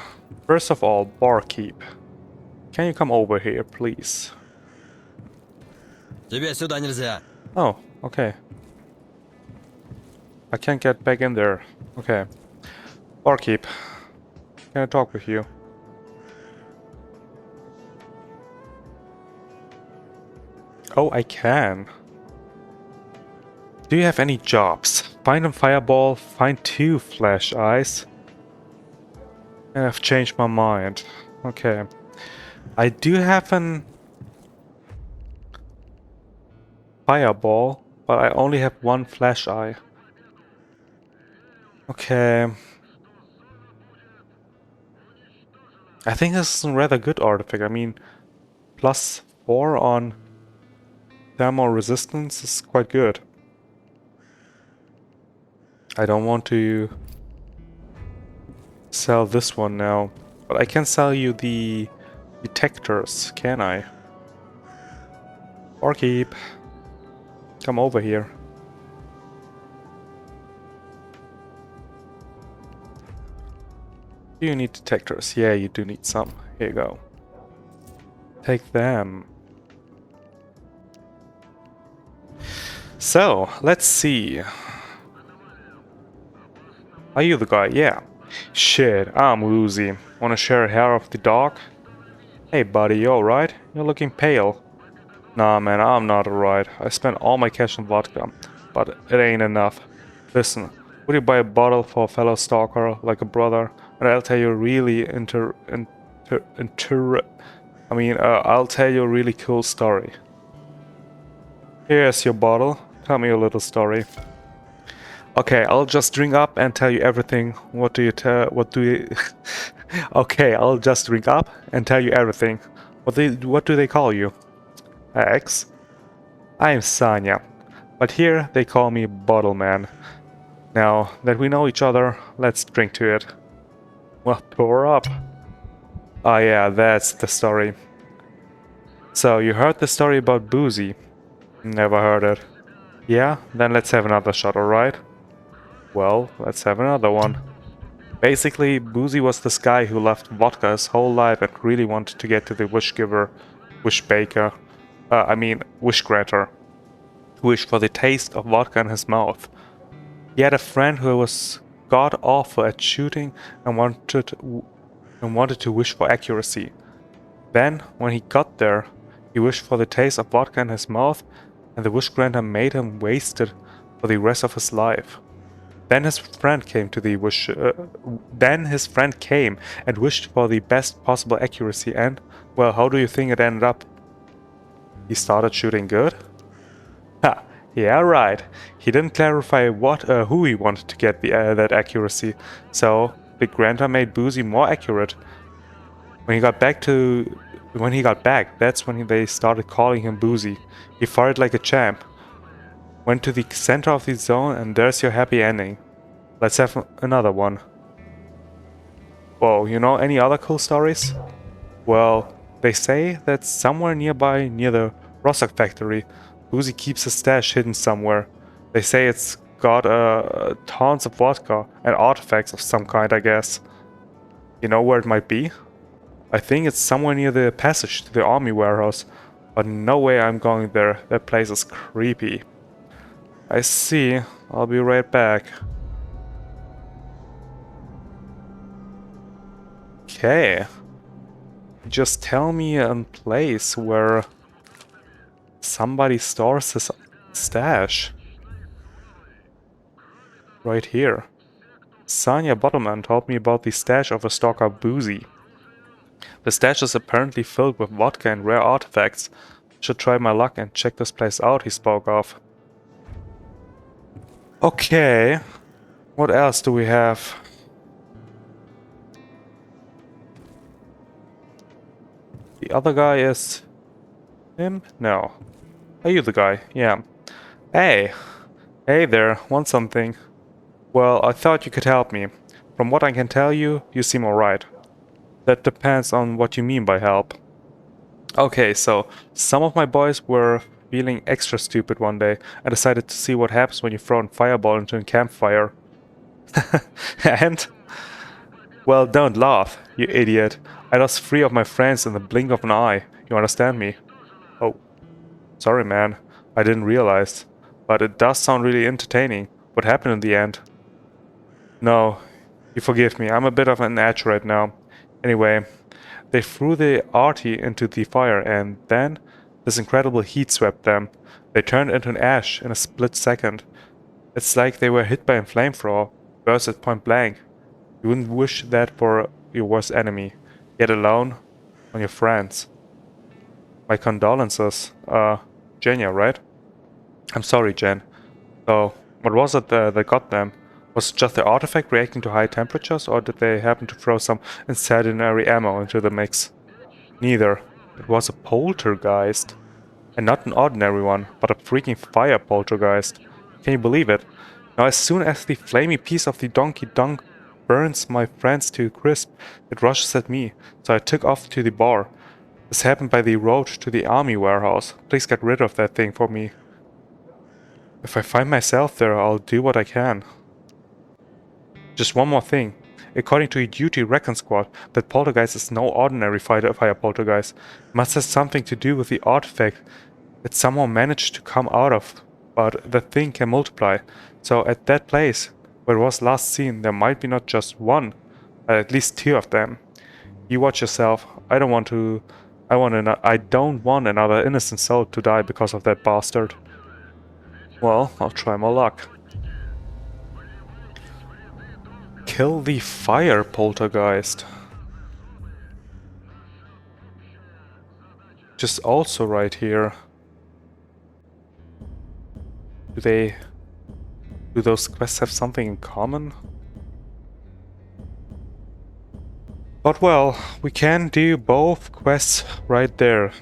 First of all, barkeep. Can you come over here, please? Тебе сюда нельзя. Oh, okay. I can't get back in there. Okay. Barkeep. Can I talk with you? Oh, I can. Do you have any jobs? Find a fireball, find 2 flash eyes. I've changed my mind. Okay. I do have an fireball, but I only have 1 flash eye. Okay. I think this is a rather good artifact. I mean, +4 on thermal resistance is quite good. I don't want to sell this one now, but I can sell you the detectors, can I? Barkeep, come over here. Do you need detectors? Yeah, you do need some. Here you go. Take them. So, let's see. Are you the guy? Yeah. Shit, I'm woozy. Wanna share a hair of the dog? Hey buddy, you alright? You're looking pale. Nah man, I'm not alright. I spent all my cash on vodka, but it ain't enough. Listen, would you buy a bottle for a fellow stalker, like a brother? And I'll tell you a really I'll tell you a really cool story. Here's your bottle. Tell me a little story. Okay, I'll just drink up and tell you everything. What do you Okay, I'll just drink up and tell you everything. What do they call you? X? I'm Sanya, but here they call me Bottle Man. Now that we know each other, let's drink to it. Well, pour up. Oh yeah, that's the story. So, you heard the story about Boozy? Never heard it. Yeah? Then let's have another shot, alright? Well, let's have another one. Basically, Boozy was this guy who loved vodka his whole life and really wanted to get to the wish granter. Wish for the taste of vodka in his mouth. He had a friend who was god awful at shooting and wanted to wish for accuracy. Then, when he got there, he wished for the taste of vodka in his mouth, and the wish granter made him waste it for the rest of his life. Then his friend came and wished for the best possible accuracy, and, well, how do you think it ended up? He started shooting good? Ha! Yeah, right. He didn't clarify who he wanted to get that accuracy, so the granter made Boozy more accurate. When he got back, that's when they started calling him Boozy. He fired like a champ. Went to the center of the zone, and there's your happy ending. Let's have another one. Whoa, you know any other cool stories? Well, they say that somewhere nearby, near the Rossock factory, Boozy keeps his stash hidden somewhere. They say it's got tons of vodka and artifacts of some kind, I guess. You know where it might be? I think it's somewhere near the passage to the army warehouse, but no way I'm going there. That place is creepy. I see. I'll be right back. Okay. Just tell me a place where somebody stores his stash. Right here. Sanya Bottleman told me about the stash of a stalker Boozy. The stash is apparently filled with vodka and rare artifacts. Should try my luck and check this place out, he spoke of. Okay. What else do we have? The other guy is... him? No. Are you the guy? Yeah. Hey. Hey there, want something? Well, I thought you could help me. From what I can tell you, you seem alright. That depends on what you mean by help. Okay, so some of my boys were feeling extra stupid one day and decided to see what happens when you throw a fireball into a campfire. And? Well, don't laugh, you idiot. I lost 3 of my friends in the blink of an eye. You understand me? Oh, sorry man, I didn't realize. But it does sound really entertaining. What happened in the end? No, you forgive me, I'm a bit of an edge right now. Anyway, they threw the arty into the fire and then this incredible heat swept them. They turned into an ash in a split second. It's like they were hit by a flamethrower, burst at point blank. You wouldn't wish that for your worst enemy, yet alone on your friends. My condolences. Jenya, right? I'm sorry, Jen. So, what was it that got them? Was it just the artifact reacting to high temperatures, or did they happen to throw some incendiary ammo into the mix? Neither. It was a poltergeist. And not an ordinary one, but a freaking fire poltergeist. Can you believe it? Now, as soon as the flamey piece of the donkey dung burns my friends to a crisp, it rushes at me, so I took off to the bar. This happened by the road to the army warehouse. Please get rid of that thing for me. If I find myself there, I'll do what I can. Just one more thing. According to a duty recon squad, that poltergeist is no ordinary fire poltergeist. It must have something to do with the artifact it somehow managed to come out of. But the thing can multiply. So at that place where it was last seen, there might be not just one, but at least 2 of them. You watch yourself. I don't want another innocent soul to die because of that bastard. Well, I'll try my luck. Kill the fire poltergeist. Just also right here. Do those quests have something in common? But well, we can do both quests right there.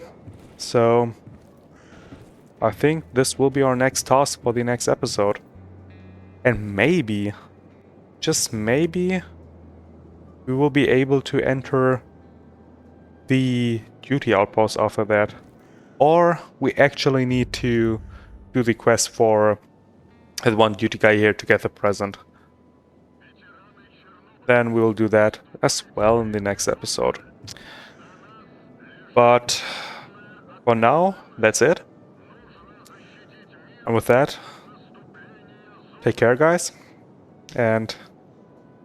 So I think this will be our next task for the next episode. And maybe, just maybe, we will be able to enter the duty outpost after that. Or we actually need to do the quest for that one duty guy here to get the present. Then we will do that as well in the next episode. But for now, that's it. And with that, take care guys, and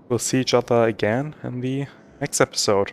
we'll see each other again in the next episode.